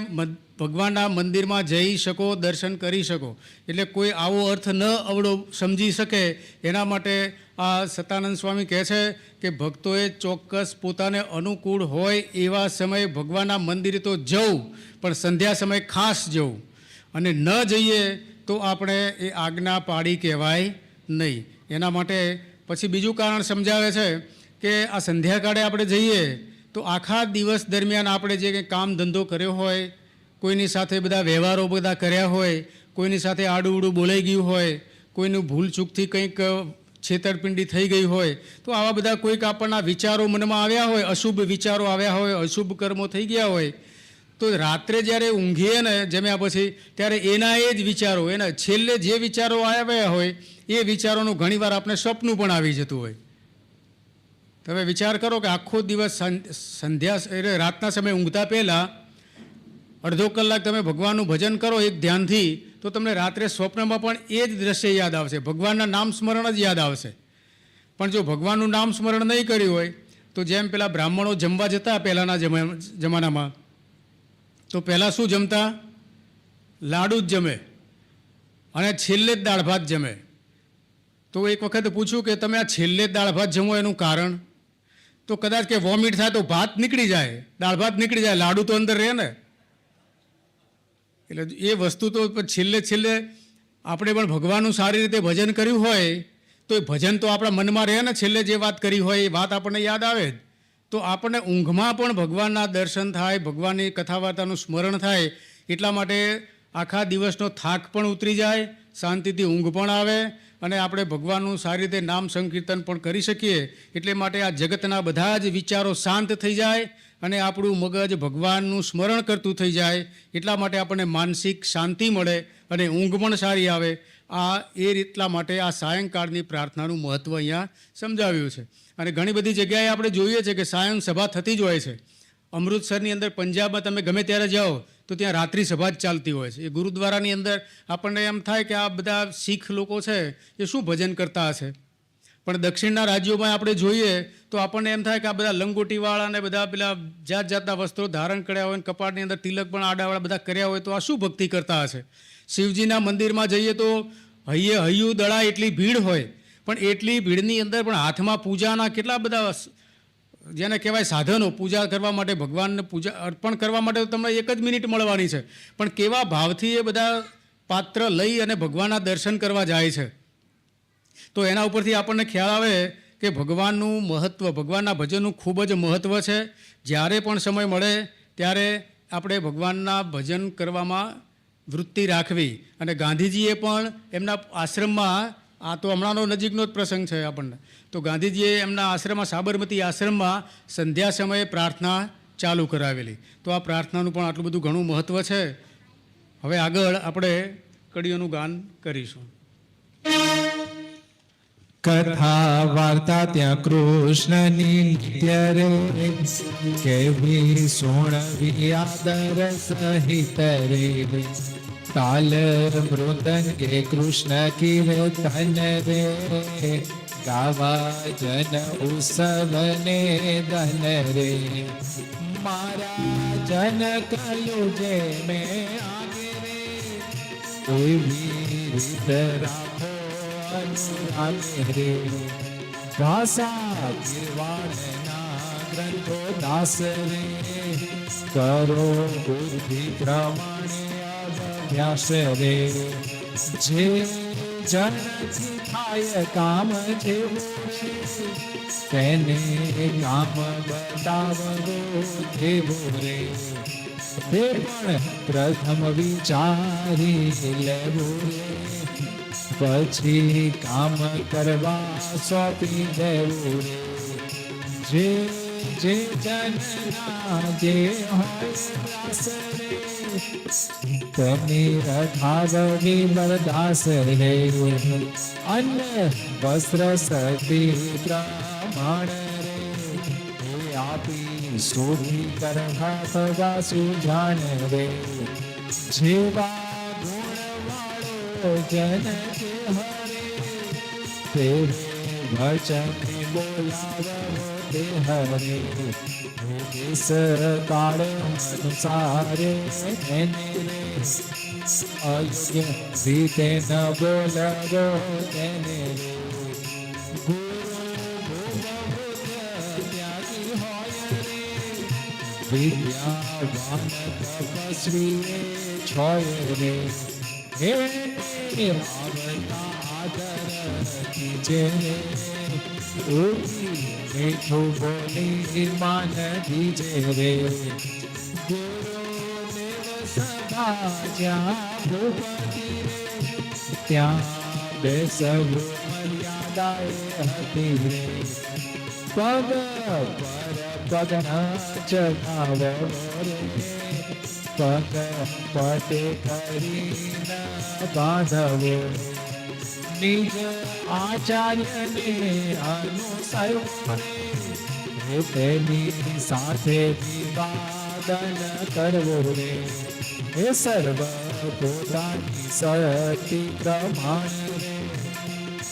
ભગવાનના મંદિરમાં જઈ શકો, દર્શન કરી શકો. એટલે કોઈ આવો અર્થ ન અવળો સમજી શકે એના માટે આ સતાનંદ સ્વામી કહે છે કે ભક્તોએ ચોક્કસ પોતાને અનુકૂળ હોય એવા સમયે ભગવાનના મંદિરે તો જવું, પણ સંધ્યા સમયે ખાસ જવું. અને ન જઈએ તો આપણે એ આજ્ઞા પાડી કહેવાય નહીં. એના માટે પછી બીજું કારણ સમજાવે છે કે આ સંધ્યાકાળે આપણે જઈએ તો આખા દિવસ દરમિયાન આપણે જે કંઈ કામ ધંધો કર્યો હોય, કોઈની સાથે બધા વ્યવહારો બધા કર્યા હોય, કોઈની સાથે આડું બોલાઈ ગયું હોય, કોઈનું ભૂલચૂકથી કંઈક છેતરપિંડી થઈ ગઈ હોય, તો આવા બધા કોઈક આપણના વિચારો મનમાં આવ્યા હોય, અશુભ વિચારો આવ્યા હોય, અશુભ કર્મો થઈ ગયા હોય, તો રાત્રે જ્યારે ઊંઘીએ ને જમ્યા પછી ત્યારે એના એ જ વિચારો, એના છેલ્લે જે વિચારો આવ્યા હોય એ વિચારોનું ઘણીવાર આપણે સપનું પણ આવી જતું હોય. તમે વિચાર કરો કે આખો દિવસ સંધ્યા એટલે રાતના સમયે ઊંઘતા પહેલાં અડધો કલાક તમે ભગવાનનું ભજન કરો એક ધ્યાનથી, તો તમને રાત્રે સ્વપ્નમાં પણ એ જ દ્રશ્ય યાદ આવશે, ભગવાનના નામ સ્મરણ જ યાદ આવશે. પણ જો ભગવાનનું નામ સ્મરણ નહીં કર્યું હોય તો જેમ પેલા બ્રાહ્મણો જમવા જતા પહેલાંના જમાનામાં, તો પહેલાં શું જમતા? લાડુ જ જમે અને છેલ્લે જ દાળ ભાત જમે. તો એક વખત પૂછ્યું કે તમે આ છેલ્લે જ દાળ ભાત જમો એનું કારણ? તો કદાચ કે વોમિટ થાય તો ભાત નીકળી જાય, દાળ ભાત નીકળી જાય, લાડુ તો અંદર રહે ને. એટલે એ વસ્તુ તો છેલ્લે આપણે પણ ભગવાનનું સારી રીતે ભજન કર્યું હોય તો એ ભજન તો આપણા મનમાં રહે ને. છેલ્લે જે વાત કરી હોય એ વાત આપણને યાદ આવે જ. તો આપણને ઊંઘમાં પણ ભગવાનના દર્શન થાય, ભગવાનની કથા વાર્તાનું સ્મરણ થાય. એટલા માટે આખા દિવસનો થાક પણ ઉતરી જાય, શાંતિથી ઊંઘ પણ આવે અને આપણે ભગવાનનું સારી રીતે નામ સંકીર્તન પણ કરી શકીએ. એટલે માટે આ જગતના બધા જ વિચારો શાંત થઈ જાય અને આપણું મગજ ભગવાનનું સ્મરણ કરતું થઈ જાય. એટલા માટે આપણને માનસિક શાંતિ મળે અને ઊંઘ પણ સારી આવે. આ એટલા માટે આ સાયંકાળની પ્રાર્થનાનું મહત્ત્વ અહીંયા સમજાવ્યું છે. અને ઘણી બધી જગ્યાએ આપણે જોઈએ છીએ કે સાયં સભા થતી જ હોય છે. અમૃતસરની અંદર, પંજાબમાં તમે ગમે ત્યારે જાઓ તો ત્યાં રાત્રિ સભા જ ચાલતી હોય છે. એ ગુરુદ્વારાની અંદર આપણને એમ થાય કે આ બધા શીખ લોકો છે એ શું ભજન કરતા હશે. પણ દક્ષિણના રાજ્યોમાં આપણે જોઈએ તો આપણને એમ થાય કે આ બધા લંગોટીવાળા ને બધા પેલા જાત જાતના વસ્ત્રો ધારણ કર્યા હોય, કપાળની અંદર તિલક પણ આડાવાળા બધા કર્યા હોય, તો આ શું ભક્તિ કરતા હશે. શિવજીના મંદિરમાં જઈએ તો હૈયે હૈયું દળા એટલી ભીડ હોય, પણ એટલી ભીડની અંદર પણ હાથમાં પૂજાના કેટલા બધા જેને કહેવાય સાધનો, પૂજા કરવા માટે, ભગવાનને પૂજા અર્પણ કરવા માટે તો તમને 1 જ મિનિટ મળવાની છે, પણ કેવા ભાવથી એ બધા પાત્ર લઈ અને ભગવાનના દર્શન કરવા જાય છે. તો એના ઉપરથી આપણને ખ્યાલ આવે કે ભગવાનનું મહત્ત્વ, ભગવાનના ભજનનું ખૂબ જ મહત્ત્વ છે. જ્યારે પણ સમય મળે ત્યારે આપણે ભગવાનના ભજન કરવામાં વૃત્તિ રાખવી. અને ગાંધીજીએ પણ એમના આશ્રમમાં, આ તો હમણાંનો નજીકનો જ પ્રસંગ છે આપણને, તો ગાંધીજીએ એમના આશ્રમમાં, સાબરમતી આશ્રમમાં સંધ્યા સમયે પ્રાર્થના ચાલુ કરાવેલી. તો આ પ્રાર્થનાનું પણ આટલું બધું ઘણું મહત્ત્વ છે. હવે આગળ આપણે કડીઓનું ગાન કરીશું. કથા વાર્તા ત્યાં કૃષ્ણની નિત્ય રે, કેવી સોણવી આદર સહિત રે, તાલ મૃદંગે કૃષ્ણ કીર્તન રે, ગાવા જન ઉત્સવને ધન રે, મારા જન કલું જે મેં આગે રે, એવી રીત રાખો અનુરાગે રે, ભાષા ગિરવાણના ગ્રંથો દાસ રે, કરો બુદ્ધિ પ્રમાણે અભ્યાસ રે, જે જનથી થાય કામ જેવું તેને કામ બતાવવો તેવું રે, તે પણ પ્રથમ વિચારી લેવું રે, પછી કામ કરવા સોંપી દેવું રે, જે જે જનના જે હોય દાસ રે, તેની રખાવવી બરદાસ રે, અન્ન વસ્ત્ર સતી પ્રમાણ રે, એ આપી શોધી કરવા સદા સુજાણ રે, જેવા ગુણવાળો જન કે હરે, તે વચન બોલાવો તે હરે, દેશ કાળ અનુસારે એને રે, અયોગ્ય રીતે ન બોલાવો તેને રે, વિદ્યાવાન તપસ્વી છોય રે, હે આવતા આદર કીજે રે, મીઠું બોલી માન દીજે રે, ગુરુદેવ સભા જ્યાં ભૂપતિ રે, ત્યાં બેસવું મર્યાદાએ હતી રે, પગ પર પગ ચઢાવો રે, પગ પટે કરીને બાંધવો, નિજ આચાર્યને અનુસરવું રે, તેની સાથે વિવાદન કરવું રે, એ સર્વ પોતાની શક્તિ પ્રમાણ રે,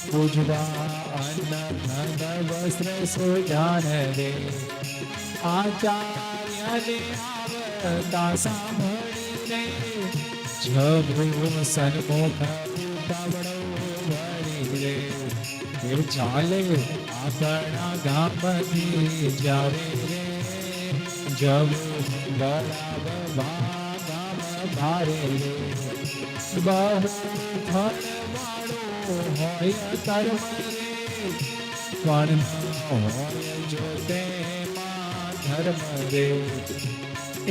પૂજવા અન્ન ધન વસ્ત્ર સુજાન રે, આચાર્યને આવતા સાંભળીને જવું સન્મુખ ઉતાવળો વળી રે, એ ચાલે આપણા ગામથી જાવે રે, જવું બળાવવા ગામ ભારે રે, બહુ ફળવાળો હોય કર્મ રે, પણ હોય જો તેમાં ધર્મ રે,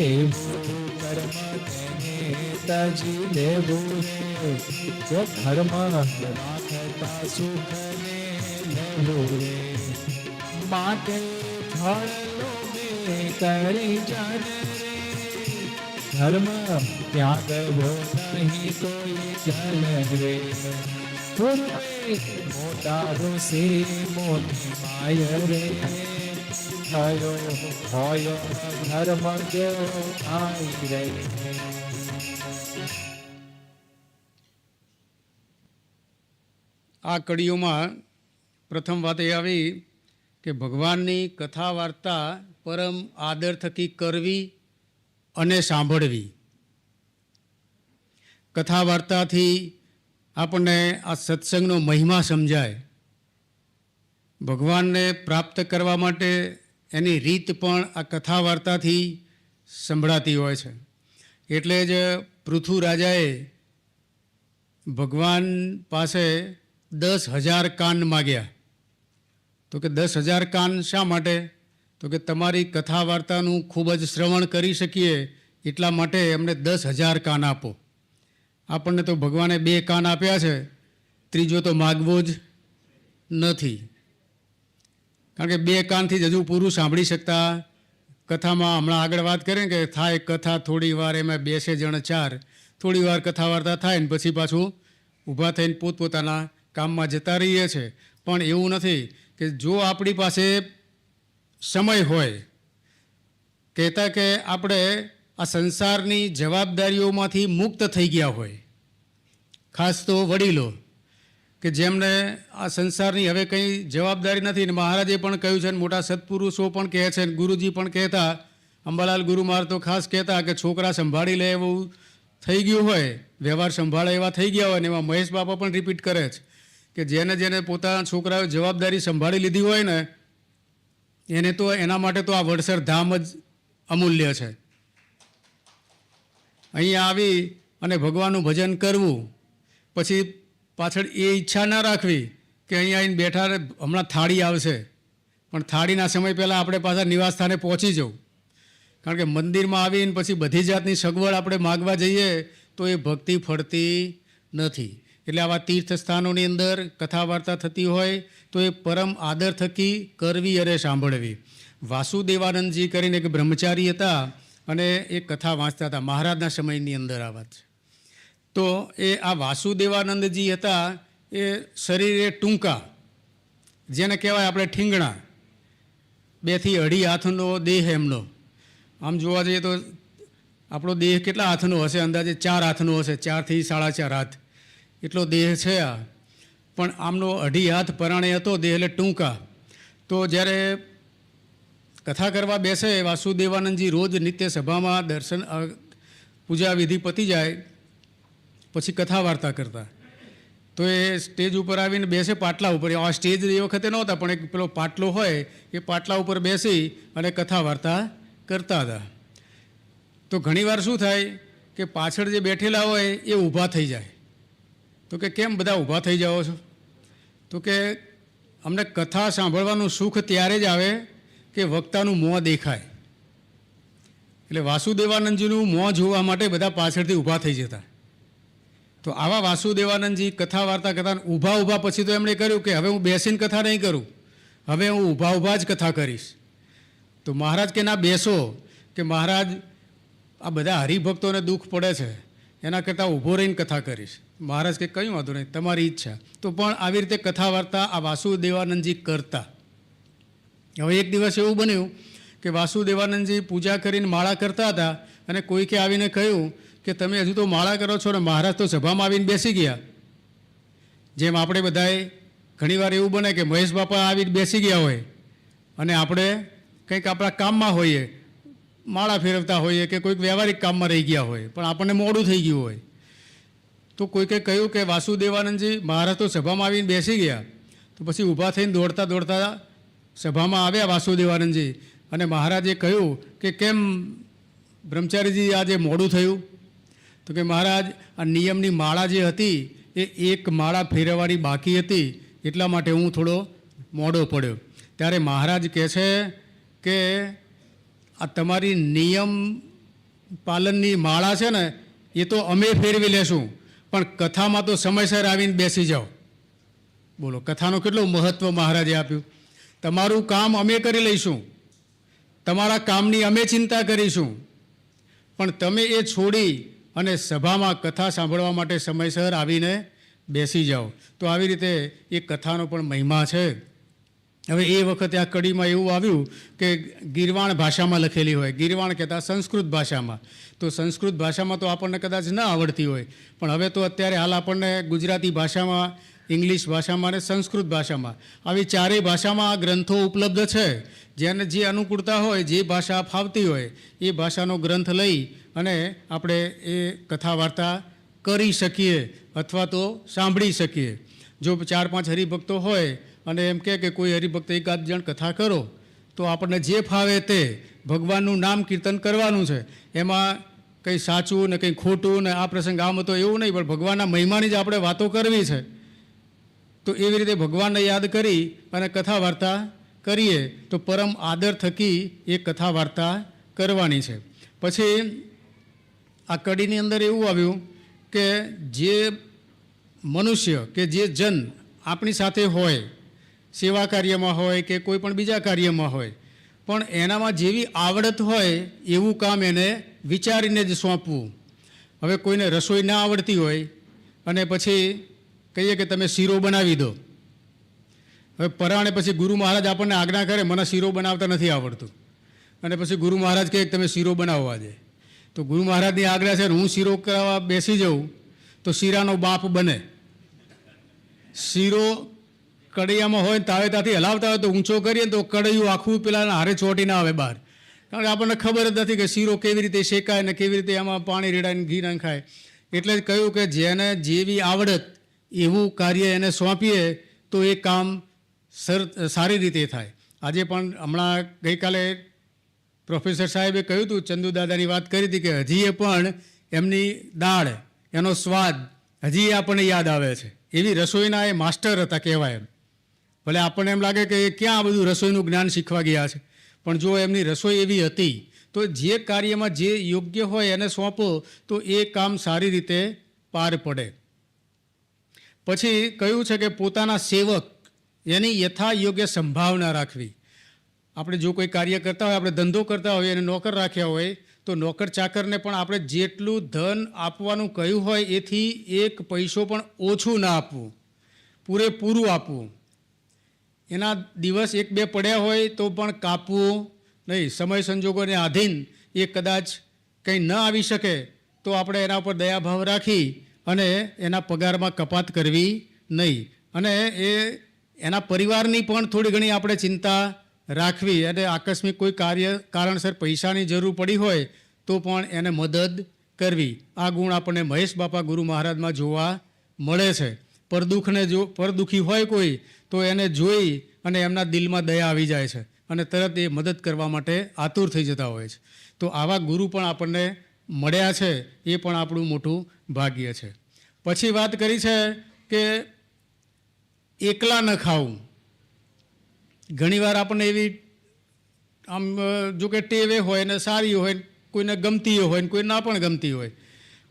એવું કર્મ તેને તજી લેવું રે, જો ધર્મ રાખતા સુખને લેવું રે, માટે ફળ લોભે કરી જન રે, ધર્મ ત્યાગવો નહીં કોઈ જન રે, પૂર્વે મોટા ઋષિ મોટી માય રે, થયો હોય ધર્મ જેવો આઈ રે. આ કડીઓમાં પ્રથમ વાત એ આવી કે ભગવાનની કથા વાર્તા પરમ આદર થકી કરવી અને સાંભળવી. કથા વાર્તાથી આપણને આ સત્સંગનો મહિમા સમજાય. ભગવાનને પ્રાપ્ત કરવા માટે એની રીત પણ આ કથા વાર્તાથી સંભળાતી હોય છે. એટલે જ પૃથુ રાજાએ ભગવાન પાસે 10,000 કાન માગ્યા. તો કે 10,000 કાન શા માટે? તો કે તમારી કથા વાર્તાનું ખૂબ જ શ્રવણ કરી શકીએ એટલા માટે અમને 10,000 કાન આપો. આપણને તો ભગવાને 2 કાન આપ્યા છે, ત્રીજો તો માગવો જ નથી. કારણ કે 2 કાનથી જ હજુ પૂરું સાંભળી શકતા. કથામાં હમણાં આગળ વાત કરીએ કે થાય કથા થોડી વાર, એમાં બેસે જણ 4, થોડી વાર કથા વાર્તા થાય ને પછી પાછું ઊભા થઈને પોતપોતાના કામમાં જતા રહીએ છે. પણ એવું નથી કે જો આપણી પાસે સમય હોય, કહેતા કે આપણે આ સંસારની જવાબદારીઓમાંથી મુક્ત થઈ ગયા હોય, ખાસ તો વડીલો કે જેમને આ સંસારની હવે કંઈ જવાબદારી નથી. ને મહારાજે પણ કહ્યું છે, ને મોટા સત્પુરુષો પણ કહે છે, ને ગુરુજી પણ કહેતા, અંબાલાલ ગુરુ મહારાજ તો ખાસ કહેતા કે છોકરા સંભાળી લે એવું થઈ ગયું હોય, વ્યવહાર સંભાળે એવા થઈ ગયા હોય ને એમાં મહેશ બાપા પણ રિપીટ કરે છે કે જેને જેને પોતાના છોકરાઓ જવાબદારી સંભાળી લીધી હોય ને એને તો એના માટે તો આ વડસર ધામ જ અમૂલ્ય છે. અહીંયા આવી અને ભગવાનનું ભજન કરવું, પછી પાછળ એ ઈચ્છા ના રાખવી કે અહીંયા આવીને બેઠા હમણાં થાળી આવશે, પણ થાળીના સમય પહેલાં આપણે પાછા નિવાસ સ્થાને પહોંચી જવું. કારણ કે મંદિરમાં આવીને પછી બધી જાતની સગવડ આપણે માગવા જઈએ તો એ ભક્તિ ફળતી નથી. એટલે આવા તીર્થ સ્થાનોની અંદર કથા વાર્તા થતી હોય તો એ પરમ આદર થકી કરવી અને સાંભળવી. વાસુદેવાનંદજી કરીને એક બ્રહ્મચારી હતા અને એ કથા વાંચતા હતા. મહારાજના સમયની અંદર આ વાત છે. તો એ આ વાસુદેવાનંદજી હતા એ શરીરે ટૂંકા, જેને કહેવાય આપણે ઠીંગણા, 2 થી 2.5 હાથનો દેહ એમનો. આમ જોવા જઈએ તો આપણો દેહ કેટલા હાથનો હશે? અંદાજે 4 હાથનો હશે, 4 થી 4.5 હાથ એટલો દેહ છે આ. પણ આમનો 2.5 હાથ પરાણે હતો દેહ, એટલે ટૂંકા. તો જ્યારે કથા કરવા બેસે વાસુદેવાનંદજી રોજ નિત્ય સભામાં દર્શન પૂજા વિધિ પતી જાય પછી કથા વાર્તા કરતા. તો એ સ્ટેજ ઉપર આવીને બેસે પાટલા ઉપર. આ સ્ટેજ એ વખતે નહોતા પણ એક પેલો પાટલો હોય એ પાટલા ઉપર બેસી અને કથા વાર્તા કરતા હતા. તો ઘણીવાર શું થાય કે પાછળ જે બેઠેલા હોય એ ઊભા થઈ જાય. તો કે કેમ બધા ઊભા થઈ જાઓ છો? તો કે અમને કથા સાંભળવાનું સુખ ત્યારે જ આવે કે વક્તાનું મોં દેખાય. એટલે વાસુદેવાનંદજીનું મોં જોવા માટે બધા પાછળથી ઊભા થઈ જતા. તો આવા વાસુદેવાનંદજી કથા વાર્તા કરતા ઊભા પછી તો એમણે કર્યું કે હવે હું બેસીને કથા નહીં કરું, હવે હું ઊભા જ કથા કરીશ. તો મહારાજ કે ના બેસો, કે મહારાજ આ બધા હરિભક્તોને દુઃખ પડે છે, એના કરતાં ઊભો રહીને કથા કરીશ. મહારાજ કે કંઈ વાંધો નહીં, તમારી ઈચ્છા. તો પણ આવી રીતે કથા વાર્તા આ વાસુદેવાનંદજી કરતા. હવે એક દિવસ એવું બન્યું કે વાસુદેવાનંદજી પૂજા કરીને માળા કરતા હતા અને કોઈકે આવીને કહ્યું કે તમે હજુ તો માળા કરો છો ને મહારાજ તો સભામાં આવીને બેસી ગયા. જેમ આપણે બધાએ ઘણીવાર એવું બને કે મહેશ બાપા આવીને બેસી ગયા હોય અને આપણે કંઈક આપણા કામમાં હોઈએ, માળા ફેરવતા હોઈએ કે કોઈક વ્યવહારિક કામમાં રહી ગયા હોય, પણ આપણને મોડું થઈ ગયું હોય. તો કોઈકે કહ્યું કે વાસુદેવાનંદજી મહારાજ તો સભામાં આવીને બેસી ગયા. તો પછી ઊભા થઈને દોડતા સભામાં આવ્યા વાસુદેવાનંદજી અને મહારાજે કહ્યું કે કેમ બ્રહ્મચારીજી આજે મોડું થયું? તો કે મહારાજ આ નિયમની માળા જે હતી એ 1 માળા ફેરવવાની બાકી હતી, એટલા માટે હું થોડો મોડો પડ્યો. ત્યારે મહારાજ કહે છે કે આ તમારી નિયમ પાલનની માળા છે ને એ તો અમે ફેરવી લેશું, પણ કથામાં તો સમયસર આવીને બેસી જાઓ. બોલો, કથાનું કેટલું મહત્ત્વ મહારાજે આપ્યું. તમારું કામ અમે કરી લઈશું, તમારા કામની અમે ચિંતા કરીશું, પણ તમે એ છોડી અને સભામાં કથા સાંભળવા માટે સમયસર આવીને બેસી જાઓ. તો આવી રીતે એ કથાનો પણ મહિમા છે. હવે એ વખતે આ કડીમાં એવું આવ્યું કે ગીરવાણ ભાષામાં લખેલી હોય. ગીરવાણ કહેતા સંસ્કૃત ભાષામાં. તો સંસ્કૃત ભાષામાં તો આપણને કદાચ ન આવડતી હોય, પણ હવે તો અત્યારે હાલ આપણને ગુજરાતી ભાષામાં, ઇંગ્લિશ ભાષામાં અને સંસ્કૃત ભાષામાં આવી 4 ભાષામાં આ ગ્રંથો ઉપલબ્ધ છે. જેને જે અનુકૂળતા હોય, જે ભાષા ફાવતી હોય એ ભાષાનો ગ્રંથ લઈ અને આપણે એ કથા વાર્તા કરી શકીએ અથવા તો સાંભળી શકીએ. જો 4-5 હરિભક્તો હોય અને એમ કહે કે કોઈ હરિભક્ત એકાદ જણ કથા કરો, તો આપણને જે ફાવે તે ભગવાનનું નામ કીર્તન કરવાનું છે. એમાં કંઈ સાચું ને કંઈ ખોટું ને આ પ્રસંગ આમ હતો એવું નહીં, પણ ભગવાનના મહિમાની જ આપણે વાતો કરવી છે. તો એવી રીતે ભગવાનને યાદ કરી અને કથા વાર્તા કરીએ તો પરમ આદર થકી એ કથા વાર્તા કરવાની છે. પછી આ કડીની અંદર એવું આવ્યું કે જે મનુષ્ય કે જે જન આપણી સાથે હોય, સેવા કાર્યમાં હોય કે કોઈ પણ બીજા કાર્યમાં હોય, પણ એનામાં જેવી આવડત હોય એવું કામ એને વિચારીને જ સોંપવું. હવે કોઈને રસોઈ ના આવડતી હોય અને પછી કહીએ કે તમે શીરો બનાવી દો. હવે પરાણે પછી ગુરુ મહારાજ આપણને આજ્ઞા કરે, મને શીરો બનાવતા નથી આવડતું, અને પછી ગુરુ મહારાજ કહે કે તમે શીરો બનાવવા દે. તો ગુરુ મહારાજની આજ્ઞા છે, હું શીરો કરાવવા બેસી જાઉં તો શીરાનો બાપ બને. શીરો કડિયામાં હોય તાવેતાથી હલાવતા હોય તો ઊંચો કરીએ તો કડિયું આખું પેલા હારે ચોટી ના આવે બહાર, કારણ કે આપણને ખબર જ નથી કે શીરો કેવી રીતે શેકાય ને કેવી રીતે એમાં પાણી રેડાઈને ઘી નાખાય. એટલે જ કહ્યું કે જેને જેવી આવડત એવું કાર્ય એને સોંપીએ તો એ કામ સારી રીતે થાય. આજે પણ હમણાં ગઈકાલે પ્રોફેસર સાહેબે કહ્યું હતું, ચંદુ દાદાની વાત કરી હતી કે હજીએ પણ એમની દાળ, એનો સ્વાદ હજી આપણને યાદ આવે છે. એવી રસોઈના એ માસ્ટર હતા કહેવાય એમ. ભલે આપણને એમ લાગે કે એ ક્યાં આ બધું રસોઈનું જ્ઞાન શીખવા ગયા છે, પણ જો એમની રસોઈ એવી હતી તો જે કાર્યમાં જે યોગ્ય હોય એને સોંપો તો એ કામ સારી રીતે પાર પડે. પછી કહ્યું છે કે પોતાના સેવક એની યથા યોગ્ય સંભાવના રાખવી. આપણે જો કોઈ કાર્ય કરતા હોય, આપણે ધંધો કરતા હોય અને નોકર રાખ્યા હોય, તો નોકર ચાકરને પણ આપણે જેટલું ધન આપવાનું કહ્યું હોય એથી એક પૈસો પણ ઓછું ના આપવું, પૂરેપૂરું આપવું. એના દિવસ 1-2 પડ્યા હોય તો પણ કાપવું નહીં. સમય સંજોગોને આધીન એ કદાચ કંઈ ન આવી શકે તો આપણે એના ઉપર દયાભાવ રાખી અને એના પગારમાં કપાત કરવી નહીં. અને એના પરિવારની પણ થોડી ઘણી આપણે ચિંતા રાખવી, અને આકસ્મિક કોઈ કારણસર પૈસાની જરૂર પડી હોય તો પણ એને મદદ કરવી. આ ગુણ આપણને મહેશ બાપા ગુરુ મહારાજમાં જોવા મળે છે. પરદુખી હોય કોઈ તો એને જોઈ અને એમના દિલમાં દયા આવી જાય છે અને તરત એ મદદ કરવા માટે આતુર થઈ જતા હોય છે. તો આવા ગુરુ પણ આપણને મળ્યા છે, એ પણ આપણું મોટું ભાગ્ય છે. પછી વાત કરી છે કે એકલા ન ખાવું. ઘણીવાર આપણને એવી આમ જો કે ટેવે હોય ને સારી હોય, કોઈને ગમતી હોય ને કોઈ ના પણ ગમતી હોય,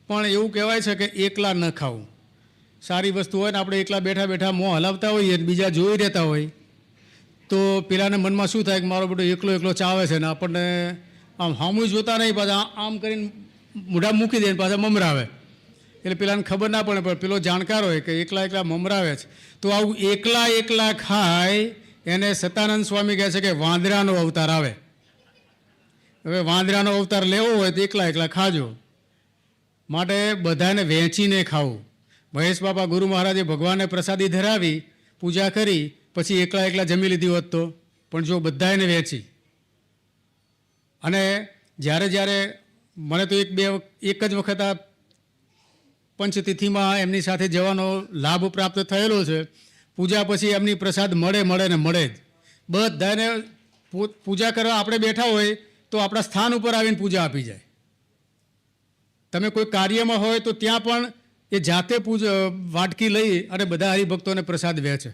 પણ એવું કહેવાય છે કે એકલા ન ખાવું. સારી વસ્તુ હોય ને આપણે એકલા બેઠા બેઠા મોં હલાવતા હોઈએ ને બીજા જોઈ રહેતા હોય તો પેલાને મનમાં શું થાય કે મારો બેટો એકલો એકલો ચાવે છે ને આપણને આમ હામું જોતા નહીં, પાછા આમ કરીને મોઢા મૂકી દે ને પાછા મમરાવે. એટલે પેલાને ખબર ના પડે, પણ પેલો જાણકાર હોય કે એકલા એકલા મમરાવે છે. તો આવું એકલા એકલા ખાય એને સતાનંદ સ્વામી કહે છે કે વાંદરાનો અવતાર આવે. હવે વાંદરાનો અવતાર લેવો હોય તો એકલા એકલા ખાજો, માટે બધાને વહેંચીને ખાવું. મહેશ બાપા ગુરુ મહારાજે ભગવાનને પ્રસાદી ધરાવી, પૂજા કરી, પછી એકલા એકલા જમી લીધી હોત તો, પણ જો બધાને વહેંચી. અને જ્યારે મને તો એક જ વખત આ પંચતિથિમાં એમની સાથે જવાનો લાભ પ્રાપ્ત થયેલો છે. પૂજા પછી એમની પ્રસાદ મળે ને મળે જ. બધાને પૂજા કરવા આપણે બેઠા હોય તો આપણા સ્થાન ઉપર આવીને પૂજા આપી જાય. તમે કોઈ કાર્યમાં હોય તો ત્યાં પણ એ જાતે વાટકી લઈ અને બધા હરિભક્તોને પ્રસાદ વહેંચે.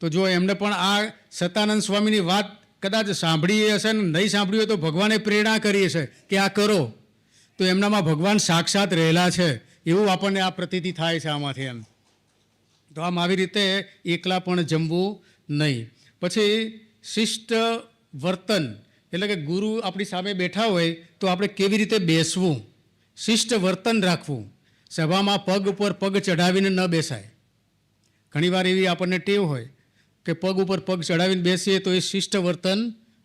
તો જો એમને પણ આ સતાનંદ સ્વામીની વાત કદાચ સાંભળી હશે ને નહીં સાંભળી હોય તો ભગવાને પ્રેરણા કરી હશે કે આ કરો, તો એમનામાં ભગવાન સાક્ષાત રહેલા છે એવું આપણને આ પ્રતીતિ થાય છે આમાંથી એમ. તો આમ આવી રીતે એકલા પણ જમવું નહીં. પછી શિષ્ટ વર્તન, એટલે કે ગુરુ આપણી સામે બેઠા હોય તો આપણે કેવી રીતે બેસવું, શિષ્ટ વર્તન રાખવું. સભામાં પગ ઉપર પગ ચઢાવીને ન બેસાય. ઘણીવાર એવી આપણને ટેવ હોય કે પગ ઉપર પગ ચઢાવીને બેસીએ તો એ શિષ્ટ વર્તન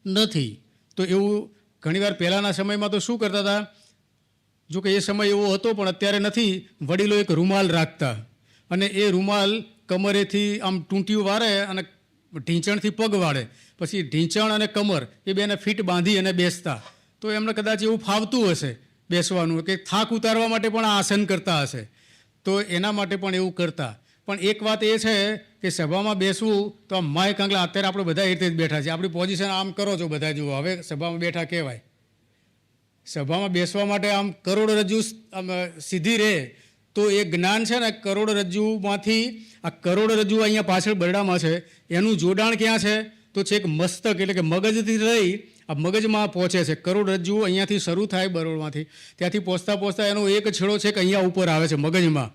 નથી. તો એવું ઘણીવાર પહેલાંના સમયમાં તો શું કરતા હતા, જો કે એ સમય એવો હતો પણ અત્યારે નથી, વડીલો એક રૂમાલ રાખતા અને એ રૂમાલ કમરેથી આમ ટૂંટિયું વાળે અને ઢીંચણથી પગ વાળે, પછી ઢીંચણ અને કમર એ બેને ફીટ બાંધી અને બેસતા. તો એમને કદાચ એવું ફાવતું હશે બેસવાનું કે થાક ઉતારવા માટે પણ આ આસન કરતા હશે. તો એના માટે પણ એવું કરતા. પણ એક વાત એ છે કે સભામાં બેસવું તો આમ માય કાંગલા અત્યારે આપણે બધા એ રીતે જ બેઠા છે, આપણી પોઝિશન આમ કરો છો બધા, જુઓ હવે સભામાં બેઠા કહેવાય. સભામાં બેસવા માટે આમ કરોડરજ્જુ આમ સીધી રહે તો એ જ્ઞાન છે ને કરોડરજ્જુમાંથી, આ કરોડરજ્જુ અહીંયા પાછળ બરડામાં છે, એનું જોડાણ ક્યાં છે તો છેક મસ્તક એટલે કે મગજથી લઈ આ મગજમાં પહોંચે છે. કરોડરજ્જુ અહીંયાથી શરૂ થાય બરોડમાંથી, ત્યાંથી પહોંચતા પહોંચતા એનો એક છેડો છે કે અહીંયા ઉપર આવે છે મગજમાં.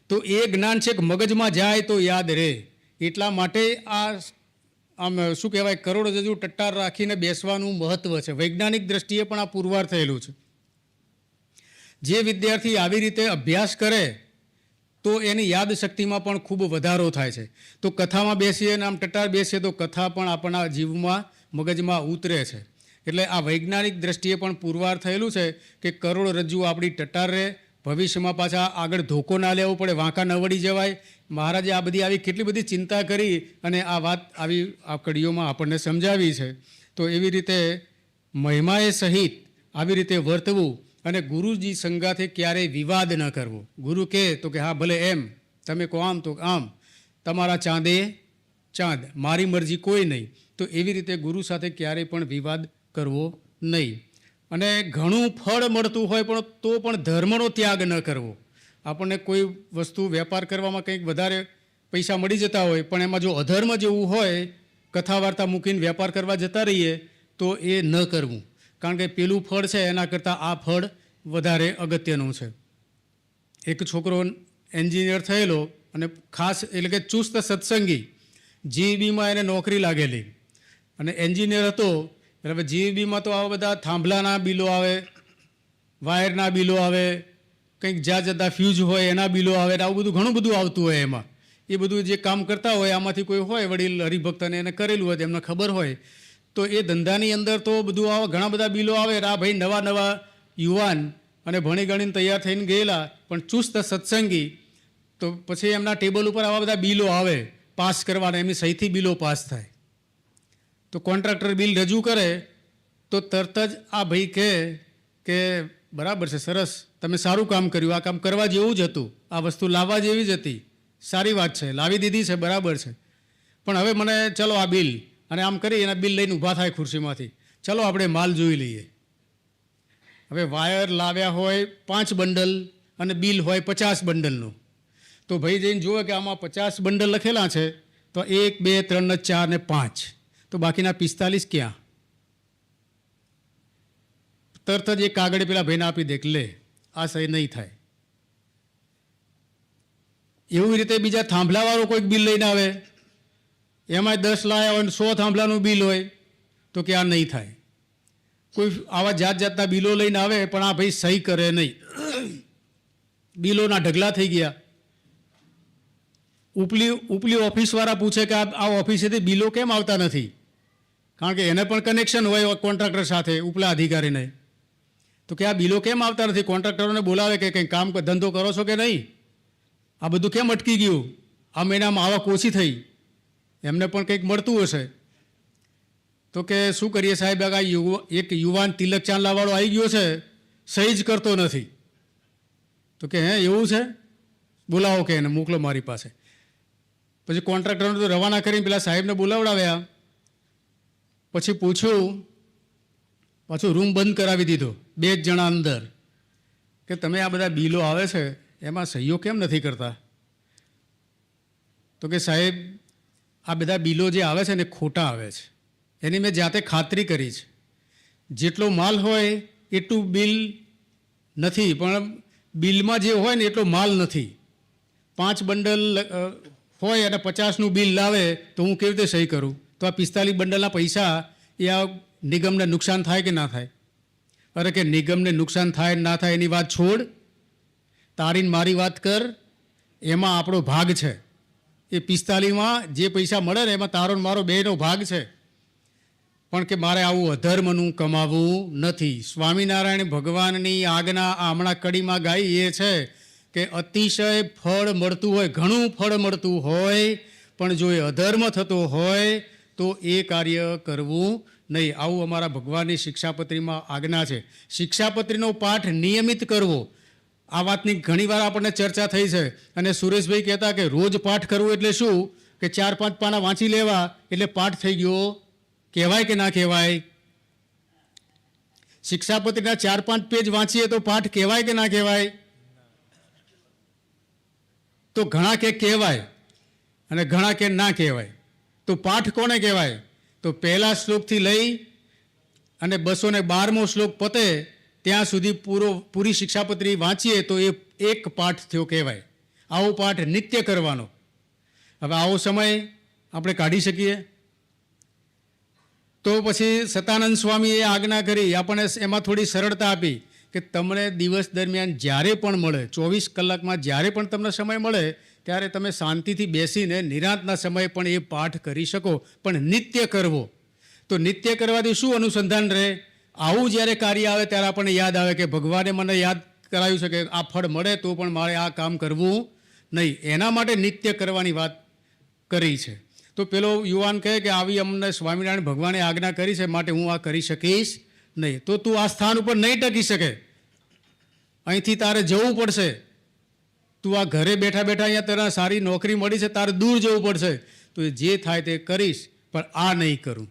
તો એ જ્ઞાન છે કે મગજમાં જાય તો યાદ રહે. એટલા માટે આ આમ શું કહેવાય કરોડરજ્જુ ટટ્ટાર રાખીને બેસવાનું મહત્ત્વ છે. વૈજ્ઞાનિક દ્રષ્ટિએ પણ આ પુરવાર થયેલું છે. જે વિદ્યાર્થી આવી રીતે અભ્યાસ કરે તો એની યાદશક્તિમાં પણ ખૂબ વધારો થાય છે. તો કથામાં બેસીએ અને આમ ટટ્ટાર બેસીએ તો કથા પણ આપણા જીવમાં મગજમાં ઉતરે છે. એટલે આ વૈજ્ઞાનિક દ્રષ્ટિએ પણ પુરવાર થયેલું છે કે કરોડરજ્જુ આપણી ટટ્ટાર રહે, ભવિષ્યમાં પાછા આગળ ધોકો ના લેવો પડે, વાંકા ન વળી જવાય. મહારાજે આ બધી આવી કેટલી બધી ચિંતા કરી અને આ વાત આવી આ કડીઓમાં આપણને સમજાવી છે. તો એવી રીતે મહિમાએ સહિત આવી રીતે વર્તવું અને ગુરુજી સંગાથે ક્યારેય વિવાદ ન કરવો. ગુરુ કહે તો કે હા ભલે એમ, તમે કહો આમ તો આમ, તમારા ચાંદે ચાંદ, મારી મરજી કોઈ નહીં. તો એવી રીતે ગુરુ સાથે ક્યારેય પણ વિવાદ કરવો નહીં. અને ઘણું ફળ મળતું હોય પણ તો પણ ધર્મનો ત્યાગ ન કરવો. આપણને કોઈ વસ્તુ વેપાર કરવામાં કંઈક વધારે પૈસા મળી જતા હોય પણ એમાં જો અધર્મ જેવું હોય, કથા વાર્તા મૂકીને વેપાર કરવા જતા રહીએ તો એ ન કરવું. કારણ કે પેલું ફળ છે એના કરતાં આ ફળ વધારે અગત્યનું છે. એક છોકરો એન્જિનિયર થયેલો અને ખાસ એટલે કે ચુસ્ત સત્સંગી, જીઈબીમાં એને નોકરી લાગેલી અને એન્જિનિયર હતો. એટલે હવે જીઈબીમાં તો આવા બધા થાંભલાના બિલો આવે, વાયરના બિલો આવે, કંઈક જ્યાં જતા ફ્યુઝ હોય એના બિલો આવે, આવું બધું ઘણું બધું આવતું હોય એમાં. એ બધું જે કામ કરતા હોય આમાંથી કોઈ હોય વડીલ હરિભક્તને એને કરેલું હોય એમને ખબર હોય તો એ ધંધાની અંદર તો બધું આવા ઘણા બધા બિલો આવે. આ ભાઈ નવા નવા યુવાન અને ભણી ગણીને તૈયાર થઈને ગયેલા પણ ચુસ્ત સત્સંગી, તો પછી એમના ટેબલ ઉપર આવા બધા બિલો આવે પાસ કરવાના, એમની સહીથી બિલો પાસ થાય. તો કોન્ટ્રાક્ટર બિલ રજૂ કરે તો તરત જ આ ભાઈ કહે કે બરાબર છે, સરસ, તમે સારું કામ કર્યું, આ કામ કરવા જેવું જ હતું, આ વસ્તુ લાવવા જેવી જ હતી, સારી વાત છે, લાવી દીધી છે, બરાબર છે, પણ હવે મને ચલો આ બિલ, અને આમ કરી એના બિલ લઈને ઊભા થાય ખુરશીમાંથી, ચલો આપણે માલ જોઈ લઈએ. હવે વાયર લાવ્યા હોય 5 બંડલ અને બિલ હોય 50 બંડલનું. તો ભાઈ જઈને જુએ કે આમાં 50 બંડલ લખેલા છે તો 1 2 3 ને 4 ને 5, તો બાકીના 45 ક્યાં? તરત જ એક કાગળ પેલા ભાઈને આપી દે, લે આ સહી નહીં થાય. એવી રીતે બીજા થાંભલાવાળો કોઈક બિલ લઈને આવે, એમાં 10 લાયા હોય 100 થાંભલાનું બિલ હોય તો કે આ નહીં થાય. કોઈ આવા જાત જાતના બિલો લઈને આવે પણ આ ભાઈ સહી કરે નહીં, બિલોના ઢગલા થઈ ગયા. ઉપલી ઓફિસવાળા પૂછે કે આ ઓફિસેથી બિલો કેમ આવતા નથી? કારણ કે એને પણ કનેક્શન હોય કોન્ટ્રાક્ટર સાથે, ઉપલા અધિકારીને. તો કે આ બિલો કેમ આવતા નથી? કોન્ટ્રાક્ટરોને બોલાવે કે કંઈ કામ ધંધો કરો છો કે નહીં? આ બધું કેમ અટકી ગયું? આ મહિનામાં આવક ઓછી થઈ, એમને પણ કંઈક મળતું હશે. તો કે શું કરીએ સાહેબ, આ એક યુવાન તિલક ચાંદલાવાળો આવી ગયો છે, સહી જ કરતો નથી. તો કે હે એવું છે, બોલાવો કે એને મોકલો મારી પાસે. પછી કોન્ટ્રાક્ટરને તો રવાના કરીને પેલા સાહેબને બોલાવડાવ્યા. પછી પૂછ્યું, પાછું રૂમ બંધ કરાવી દીધો, 2 જ જણા અંદર, કે તમે આ બધા બિલો આવે છે એમાં સહીઓ કેમ નથી કરતા? તો કે સાહેબ આ બધા બિલો જે આવે છે ને ખોટા આવે છે, એની મેં જાતે ખાતરી કરી છે. જેટલો માલ હોય એટલું બિલ નથી, પણ બિલમાં જે હોય ને એટલો માલ નથી. 5 બંડલ હોય અને 50નું બિલ લાવે તો હું કેવી રીતે સહી કરું? તો આ 45 બંડલના પૈસા એ આ નિગમને નુકસાન થાય કે ના થાય? અરે કે નિગમને નુકસાન થાય ના થાય એની વાત છોડ, તારીને મારી વાત કર. એમાં આપણો ભાગ છે. એ 45માં જે પૈસા મળે ને એમાં તારો મારો બેનો ભાગ છે. પણ કે મારે આવું અધર્મનું કમાવવું નથી. સ્વામિનારાયણ ભગવાનની આજ્ઞા આ હમણાં કડીમાં ગાઈ એ છે કે અતિશય ફળ મળતું હોય, ઘણું ફળ મળતું હોય, પણ જો એ અધર્મ થતો હોય તો એ કાર્ય કરવું નહીં. આવું અમારા ભગવાનની શિક્ષાપત્રીમાં આજ્ઞા છે. શિક્ષાપત્રીનો પાઠ નિયમિત કરવો, આ વાતની ઘણીવાર આપણને ચર્ચા થઈ છે. અને સુરેશભાઈ કહેતા કે રોજ પાઠ કરવું એટલે શું, કે 4-5 પાના વાંચી લેવા એટલે પાઠ થઈ ગયો, કહેવાય કે ના કહેવાય? શિક્ષાપત્રીના 4-5 પેજ વાંચીએ તો પાઠ કહેવાય કે ના કહેવાય? તો ઘણા કે કહેવાય અને ઘણા કે ના કહેવાય. તો પાઠ કોને કહેવાય? તો પહેલા શ્લોકથી લઈ અને 212મો શ્લોક પતે ત્યાં સુધી પૂરી શિક્ષાપત્રી વાંચીએ તો એ એક પાઠ થયો કહેવાય. આવો પાઠ નિત્ય કરવાનો. હવે આવો સમય આપણે કાઢી શકીએ? તો પછી સતાનંદ સ્વામીએ આજ્ઞા કરી, આપણને એમાં થોડી સરળતા આપી કે તમને દિવસ દરમિયાન જ્યારે પણ મળે, 24 કલાકમાં જ્યારે પણ તમને સમય મળે ત્યારે તમે શાંતિથી બેસીને નિરાંતના સમયે પણ એ પાઠ કરી શકો, પણ નિત્ય કરવો. તો નિત્ય કરવાથી શું અનુસંધાન રહે? આવું જ્યારે કાર્ય આવે ત્યારે આપણને યાદ આવે કે ભગવાને મને યાદ કરાવ્યું છે કે આ ફળ મળે તો પણ મારે આ કામ કરવું નહીં. એના માટે નિત્ય કરવાની વાત કરી છે. તો પેલો યુવાન કહે કે આવી અમને સ્વામિનારાયણ ભગવાને આજ્ઞા કરી છે, માટે હું આ કરી શકીશ નહીં. તો તું આ સ્થાન ઉપર નહીં ટકી શકે, અહીંથી તારે જવું પડશે. તું આ ઘરે બેઠા બેઠા અહીંયા તને સારી નોકરી મળી છે, તારે દૂર જવું પડશે. તો જે થાય તે કરીશ, પણ આ નહીં કરું.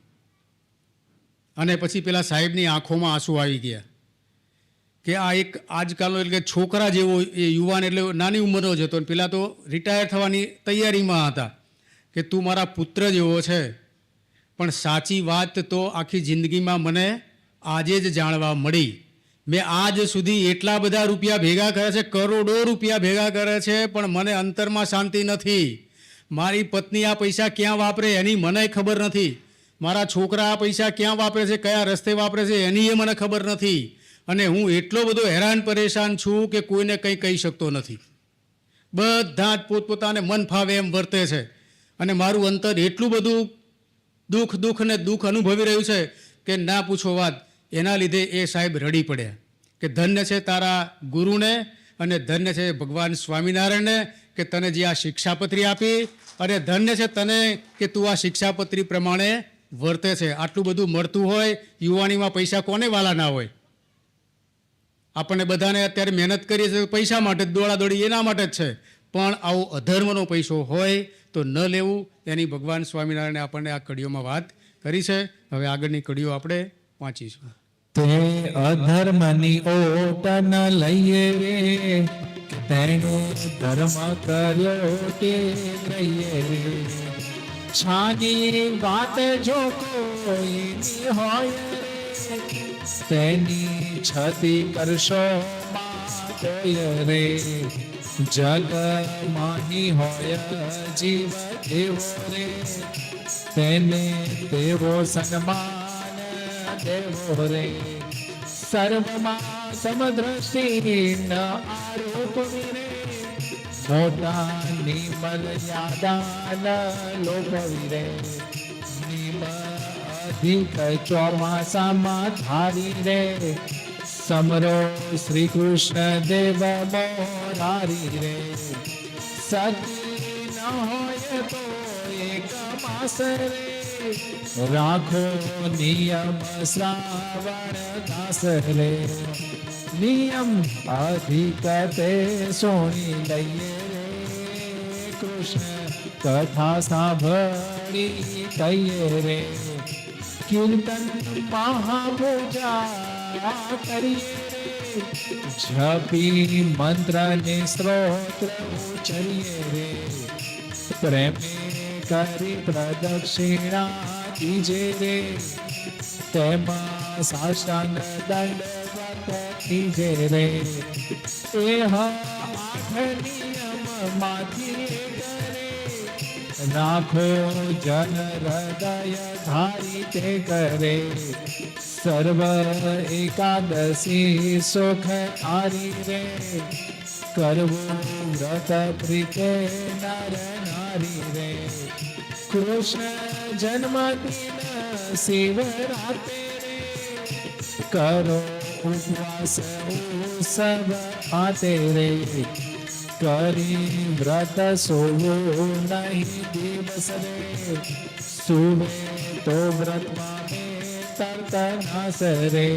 અને પછી પેલા સાહેબની આંખોમાં આંસુ આવી ગયા કે આ એક આજકાલનો એટલે છોકરા જેવો એ યુવાન, એટલે નાની ઉંમરનો જ હતો. પેલા તો રિટાયર થવાની તૈયારીમાં હતા કે તું મારા પુત્ર જેવો છે. પણ સાચી વાત તો આખી જિંદગીમાં મને આજે જ જાણવા મળી. મેં આજ સુધી એટલા બધા રૂપિયા ભેગા કર્યા છે, કરોડો રૂપિયા ભેગા કર્યા છે, પણ મને અંતરમાં શાંતિ નથી. મારી પત્ની આ પૈસા ક્યાં વાપરે એની મને ખબર નથી. મારા છોકરા આ પૈસા ક્યાં વાપરે છે, કયા રસ્તે વાપરે છે એની એ મને ખબર નથી. અને હું એટલો બધો હેરાન પરેશાન છું કે કોઈને કંઈ કહી શકતો નથી. બધા જ પોતપોતાને મન ફાવે એમ વર્તે છે. અને મારું અંતર એટલું બધું દુઃખ અનુભવી રહ્યું છે કે ના પૂછો વાત. એના લીધે એ સાહેબ રડી પડ્યા કે ધન્ય છે તારા ગુરુને અને ધન્ય છે ભગવાન સ્વામિનારાયણને કે તને જે આ શિક્ષાપત્રી આપી, અને ધન્ય છે તને કે તું આ શિક્ષાપત્રી પ્રમાણે વર્તે છે. આટલું બધું મળતું હોય, યુવાનીમાં પૈસા કોને વાલા ના હોય? આપણને બધાને અત્યારે મહેનત કરીએ છીએ પૈસા માટે, દોડાદોડી એના માટે જ છે. પણ આવો અધર્મનો પૈસો હોય તો ન લેવું. એની ભગવાન સ્વામિનારાયણે આપણને આ કડીઓમાં વાત કરી છે. હવે આગળની કડીઓ આપણે વાંચીશું. તે અધર્મની ઓટ ન લઈએ રે, તેનો ધર્મ કર્યો તે લઈએ રે. છાની વાત જો કોઈની હોય રે, તેની છતી કરશો માતોય રે. જગ માહી હોય જીવ દેવો રે, તેને દેવો સન્માન દેવો રે. સર્વમાં સમદ્રષ્ટિ ન આરોપ રે, મોટા નિમર્યાદા ન લોપવી રે. નિમ અધિક ચોમાસામાં ધારી રે, સમરો શ્રી કૃષ્ણ દેવ મોરારી રે. સતી ન હોય તો એક માસ રે, રાખો નિયમ શ્રાવણ દાસ રે. નિયમ અધિક તે સોણી લઈએ રે, કૃષ્ણ કથા સાંભળી કહીએ રે. કીર્તન મહાપૂજા કરીએ રે, જપી મંત્ર ને સ્ત્રોત્ર ઉચ્ચરીએ રે. પ્રેમે કરી પ્રદક્ષિણા દીજે રે, તેમાં સાષ્ટાંગ દંડવત દીજે રે. એ આઠ નિયમમાંથી કરે, રાખો જન હૃદય ધારી તે કરે. સર્વ એકાદશી સુખ હારી રે, કરવું વ્રત પ્રીતે નર નારી રે. કૃષ્ણ જન્મદિન શિવરાત્રે રે, કરો ઉપવાસ ઉત્સવ આતે રે. કરી વ્રત સોવું નહીં દિવસ રે, સુવે તો વ્રતમાં તરત નાસ રે.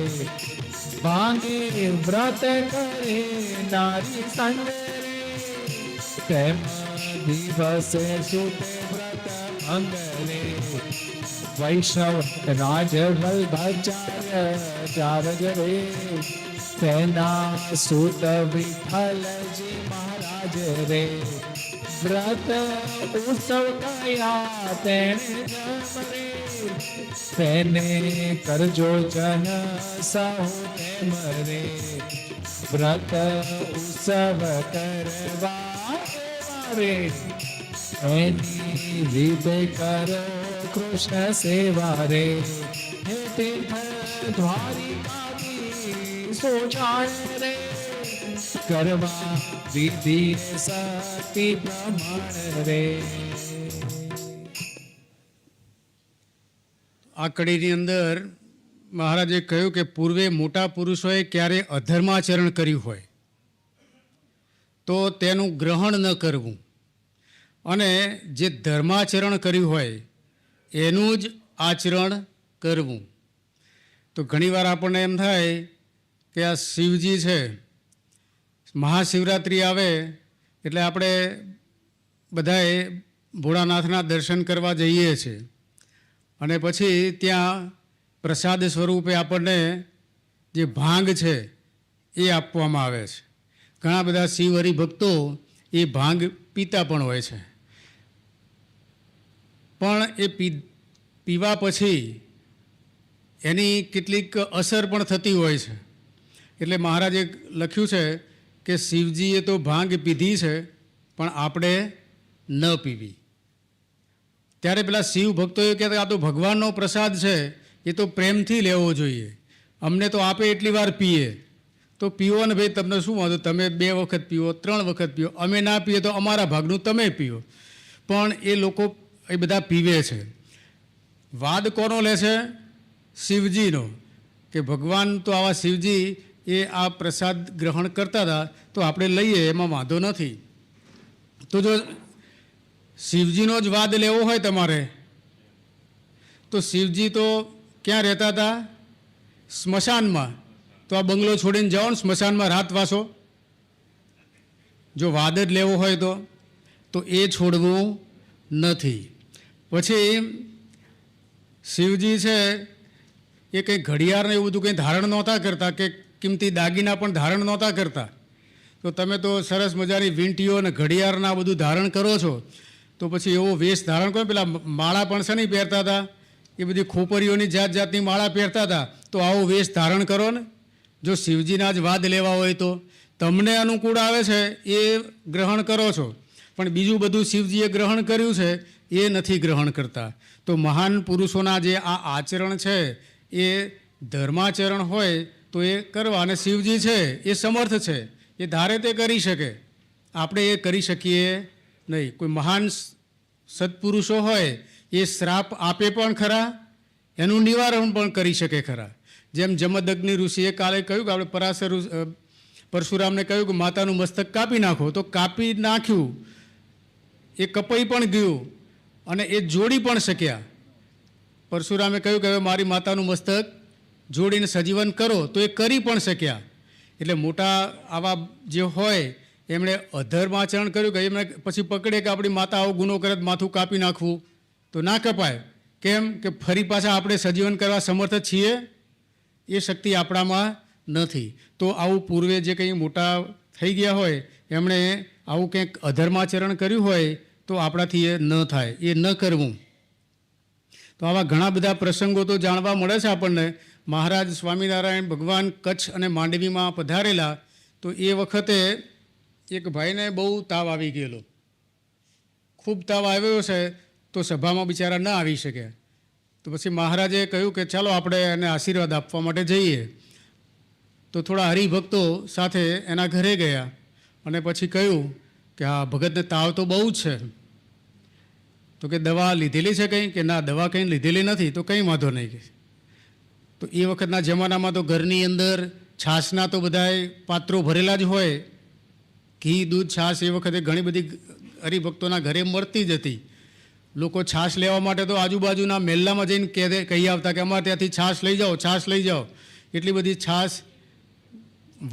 ભાંગે વ્રત કરે નારી સંડરે, તેમ દિવસે સુતે વ્રત અંગરે. વૈષ્ણવ રાજ વલ્ભાચાર્ય ચારજ રે, તેના સુત વિઠ્ઠલજી મહારાજ રે. વ્રત ઉત્સવ કયા તેને જમ રે, તેને કરજો જન સહુ તેમ રે. વ્રત ઉત્સવ કરવા રે, એની રીતે કરો કૃષ્ણ સેવા રે. હે તીર્થ દ્વારિકાની સોચાણ રે, કરવા વિધિ શક્તિ પ્રમાણ રે. આ કડીની અંદર મહારાજે કહ્યું કે પૂર્વે મોટા પુરુષોએ ક્યારે અધર્માચરણ કર્યું હોય તો તેનું ગ્રહણ ન કરવું, અને જે ધર્માચરણ કર્યું હોય એનું જ આચરણ કરવું. તો ઘણીવાર આપણને એમ થાય કે આ શિવજી છે, મહાશિવરાત્રિ આવે એટલે આપણે બધાએ ભોળાનાથના દર્શન કરવા જઈએ છીએ, અને પછી ત્યાં પ્રસાદ સ્વરૂપે આપણને જે ભાંગ છે એ આપવામાં આવે છે. ઘણા બધા શિવ હરિભક્તો એ ભાંગ પીતા પણ હોય છે, પણ એ પીવા પછી એની કેટલીક અસર પણ થતી હોય છે. એટલે મહારાજે લખ્યું છે કે શિવજીએ તો ભાંગ પીધી છે પણ આપણે ન પીવી. ત્યારે પેલા શિવ ભક્તોએ કહેતા આ તો ભગવાનનો પ્રસાદ છે, એ તો પ્રેમથી લેવો જોઈએ, અમને તો આપે એટલી વાર પીએ તો પીવો ને ભાઈ, તમને શું વાંધો, તમે 2 વખત પીવો 3 વખત પીવો, અમે ના પીએ તો અમારા ભાગનું તમે પીવો. પણ એ લોકો એ બધા પીવે છે. વાદ કોનો લે છે? શિવજીનો, કે ભગવાન તો આવા શિવજી એ આ પ્રસાદ ગ્રહણ કરતા હતા તો આપણે લઈએ, એમાં વાંધો નથી. તો જો શિવજીનો જ વાદ લેવો હોય તમારે તો શિવજી તો ક્યાં રહેતા હતા? સ્મશાનમાં. તો આ બંગલો છોડીને જાઓ ને સ્મશાનમાં રાત વાસો. જો વાદ જ લેવો હોય તો એ છોડવું નથી. પછી શિવજી છે એ કંઈ ઘડિયાળને એવું બધું કંઈ ધારણ નહોતા કરતા, કે કિંમતી દાગીના પણ ધારણ નહોતા કરતા. તો તમે તો સરસ મજાની વીંટીઓ અને ઘડિયાળના બધું ધારણ કરો છો, તો પછી એવો વેશ ધારણ કરો. પેલા માળા પણ છે નહીં પહેરતા હતા, એ બધી ખોપરીઓની જાત જાતની માળા પહેરતા હતા, તો આવો વેશ ધારણ કરો ને. જો શિવજીના જ વાદ લેવા હોય તો તમને અનુકૂળ આવે છે એ ગ્રહણ કરો છો, પણ બીજું બધું શિવજીએ ગ્રહણ કર્યું છે એ નથી ગ્રહણ કરતા. તો મહાન પુરુષોના જે આ આચરણ છે એ ધર્માચરણ હોય તો એ કરવા, અને શિવજી છે એ સમર્થ છે, એ ધારે તે કરી શકે, આપણે એ કરી શકીએ નહીં. કોઈ મહાન સત્પુરુષો હોય એ શ્રાપ આપે પણ ખરા, એનું નિવારણ પણ કરી શકે ખરા. જેમ જમદગ્નિ ઋષિએ કાલે કહ્યું કે આપણે પરાશર પરશુરામને કહ્યું કે માતાનું મસ્તક કાપી નાખો, તો કાપી નાખ્યું, એ કપાઈ પણ ગયું અને એ જોડી પણ શક્યા. પરશુરામે કહ્યું કે હવે મારી માતાનું મસ્તક જોડીને સજીવન કરો, તો એ કરી પણ શક્યા. એટલે મોટા આવા જે હોય એમણે અધર્માચરણ કર્યું કે એમણે પછી પકડે કે આપણી માતા આવો ગુનો કરે માથું કાપી નાખવું, તો ના કપાય. કેમ કે ફરી પાછા આપણે સજીવન કરવા સમર્થ છીએ? એ શક્તિ આપણામાં નથી. તો આવું પૂર્વે જે કંઈ મોટા થઈ ગયા હોય એમણે આવું કંઈક અધર્માચરણ કર્યું હોય તો આપણાથી એ ન થાય, એ ન કરવું. તો આવા ઘણા બધા પ્રસંગો તો જાણવા મળે છે આપણને. મહારાજ સ્વામિનારાયણ ભગવાન કચ્છ અને માંડવીમાં પધારેલા, તો એ વખતે એક ભાઈને બહુ તાવ આવી ગયેલો, ખૂબ તાવ આવ્યો છે, તો સભામાં બિચારા ન આવી શક્યા. તો પછી મહારાજે કહ્યું કે ચાલો આપણે એને આશીર્વાદ આપવા માટે જઈએ. તો થોડા હરિભક્તો સાથે એના ઘરે ગયા અને પછી કહ્યું કે આ ભગતને તાવ તો બહુ જ છે. તો કે દવા લીધેલી છે કંઈ? કે ના, દવા કંઈ લીધેલી નથી. તો કંઈ વાંધો નહીં. કે તો એ વખતના જમાનામાં તો ઘરની અંદર છાશના તો બધાય પાત્રો ભરેલા જ હોય. ઘી, દૂધ, છાશ એ વખતે ઘણી બધી હરિભક્તોના ઘરે મળતી જ હતી. લોકો છાશ લેવા માટે તો આજુબાજુના મહેલ્લામાં જઈને કહી આવતા કે અમારે ત્યાંથી છાશ લઈ જાઓ, છાશ લઈ જાઓ. એટલી બધી છાશ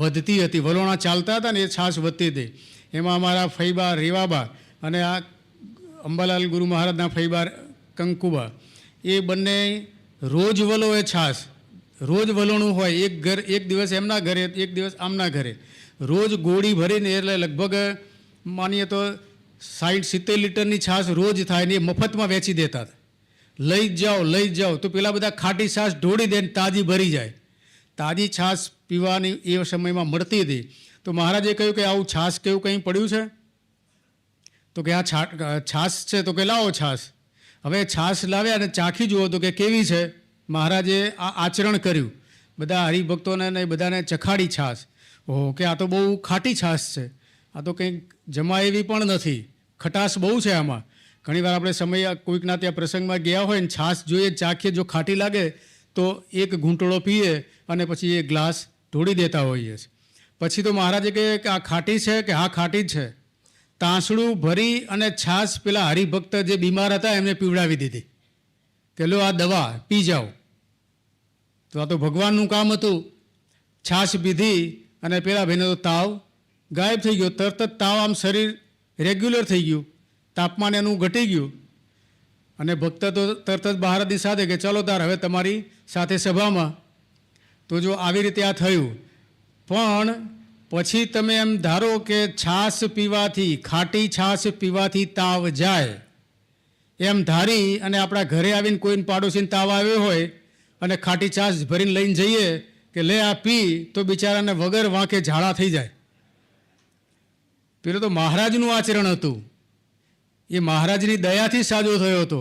વધતી હતી, વલોણા ચાલતા હતા ને એ છાશ વધતી હતી. એમાં અમારા ફઈબા રેવાબા અને આ અંબાલાલ ગુરુ મહારાજના ફઈબા કંકુબા એ બંને રોજ વલો એ છાશ, રોજ વલોણું હોય, એક દિવસ એમના ઘરે, એક દિવસ આમના ઘરે, રોજ ગોળી ભરીને, એટલે લગભગ માનીએ તો 60-70 લીટરની છાશ રોજ થાય ને એ મફતમાં વેચી દેતા હતા. લઈ જ જાઓ તો પેલા બધા ખાટી છાશ ઢોળી દે ને તાજી ભરી જાય. તાજી છાશ પીવાની એ સમયમાં મળતી હતી. તો મહારાજે કહ્યું કે આવું છાશ કેવું કંઈ પડ્યું છે? તો કે આ છાશ છે. તો કે લાવો છાશ. હવે છાશ લાવ્યા અને ચાખી જુઓ તો કે કેવી છે. મહારાજે આ આચરણ કર્યું, બધા હરિભક્તોને ને બધાને ચખાડી છાશ. ઓહો, કે આ તો બહુ ખાટી છાશ છે, આ તો કંઈક જમાય એવી પણ નથી, ખટાશ બહુ છે આમાં. ઘણીવાર આપણે સમય કોઈકના ત્યાં પ્રસંગમાં ગયા હોય ને છાશ જોઈએ, ચાખીએ, જો ખાટી લાગે તો એક ઘૂંટડો પીએ અને પછી એ ગ્લાસ ઢોળી દેતા હોઈએ છીએ. પછી તો મહારાજે કહે કે આ ખાટી છે, કે હા ખાટી જ છે. તાંસડું ભરી અને છાશ પેલા હરિભક્ત જે બીમાર હતા એમને પીવડાવી દીધી કે લો આ દવા પી જાઓ. તો આ તો ભગવાનનું કામ હતું. છાશ પીધી અને પેલા ભાઈને તો તાવ ગાયબ થઈ ગયો. તરત જ તાવ, આમ શરીર રેગ્યુલર થઈ ગયું, તાપમાન એનું ઘટી ગયું. અને ભક્ત તો તરત જ મહારાજની સાથે કે ચલો તાર હવે તમારી સાથે સભામાં. તો જો આવી રીતે આ થયું, પણ પછી તમે એમ ધારો કે છાશ પીવાથી, ખાટી છાશ પીવાથી તાવ જાય એમ ધારી અને આપણા ઘરે આવીને કોઈને પાડોશીને તાવ આવ્યો હોય અને ખાટી છાશ ભરીને લઈને જઈએ કે લે આ પી, તો બિચારાને વગર વાંકે ઝાડા થઈ જાય. પેલું તો મહારાજનું આચરણ હતું, એ મહારાજની દયાથી સાજો થયો હતો.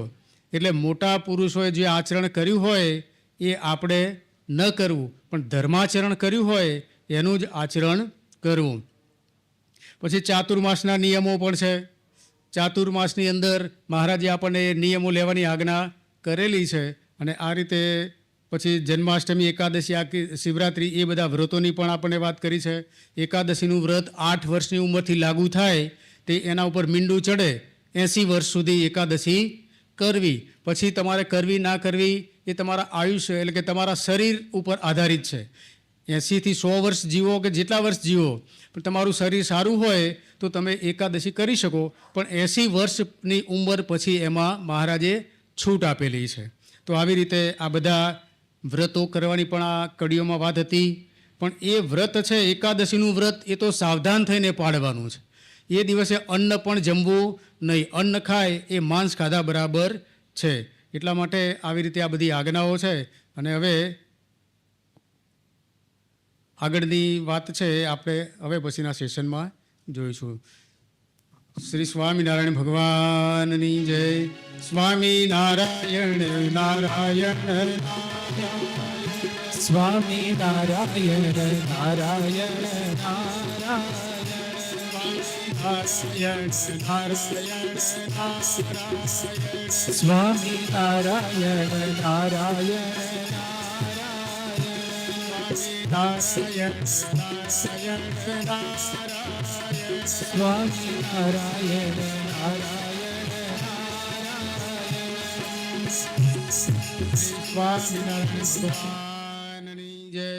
એટલે મોટા પુરુષોએ જે આચરણ કર્યું હોય એ આપણે ન કરવું, પણ ધર્માચરણ કર્યું હોય એનું જ આચરણ કરવું. પછી ચાતુર્માસના નિયમો પણ છે. ચાતુર્માસની અંદર મહારાજે આપણને એ નિયમો લેવાની આજ્ઞા કરેલી છે. અને આ રીતે પછી જન્માષ્ટમી, એકાદશી, આખી શિવરાત્રિ, એ બધા વ્રતોની પણ આપણને વાત કરી છે. એકાદશીનું વ્રત 8 વર્ષની ઉંમરથી લાગુ થાય તે એના ઉપર મીંડું ચડે 80 વર્ષ સુધી એકાદશી કરવી. પછી તમારે કરવી ના કરવી એ તમારા આયુષ્ય એટલે કે તમારા શરીર ઉપર આધારિત છે. 80થી 100 વર્ષ જીવો કે જેટલા વર્ષ જીવો, પણ તમારું શરીર સારું હોય તો તમે એકાદશી કરી શકો. પણ 80 વર્ષની ઉંમર પછી એમાં મહારાજે છૂટ આપેલી છે. તો આવી રીતે આ બધા વ્રતો કરવાની પણ આ કડીઓમાં વાત હતી. પણ એ વ્રત છે એકાદશીનું વ્રત, એ તો સાવધાન થઈને પાડવાનું છે. એ દિવસે અન્ન પણ જમવું નહીં. અન્ન ખાય એ માંસ ખાધા બરાબર છે. એટલા માટે આવી રીતે આ બધી આજ્ઞાઓ છે. અને હવે આગળની વાત છે આપણે હવે પછીના સેશનમાં જોઈશું. શ્રી સ્વામિનારાયણ ભગવાનની જય. સ્વામિનારાયણ નારાયણ સ્વામિનારાયણ નારાયણ નારાયણ સ્વામિનારાયણ નારાયણ સ્વામિનારાયણ નારાયણ સ્વામિનારાયણ ભગવાનની જય.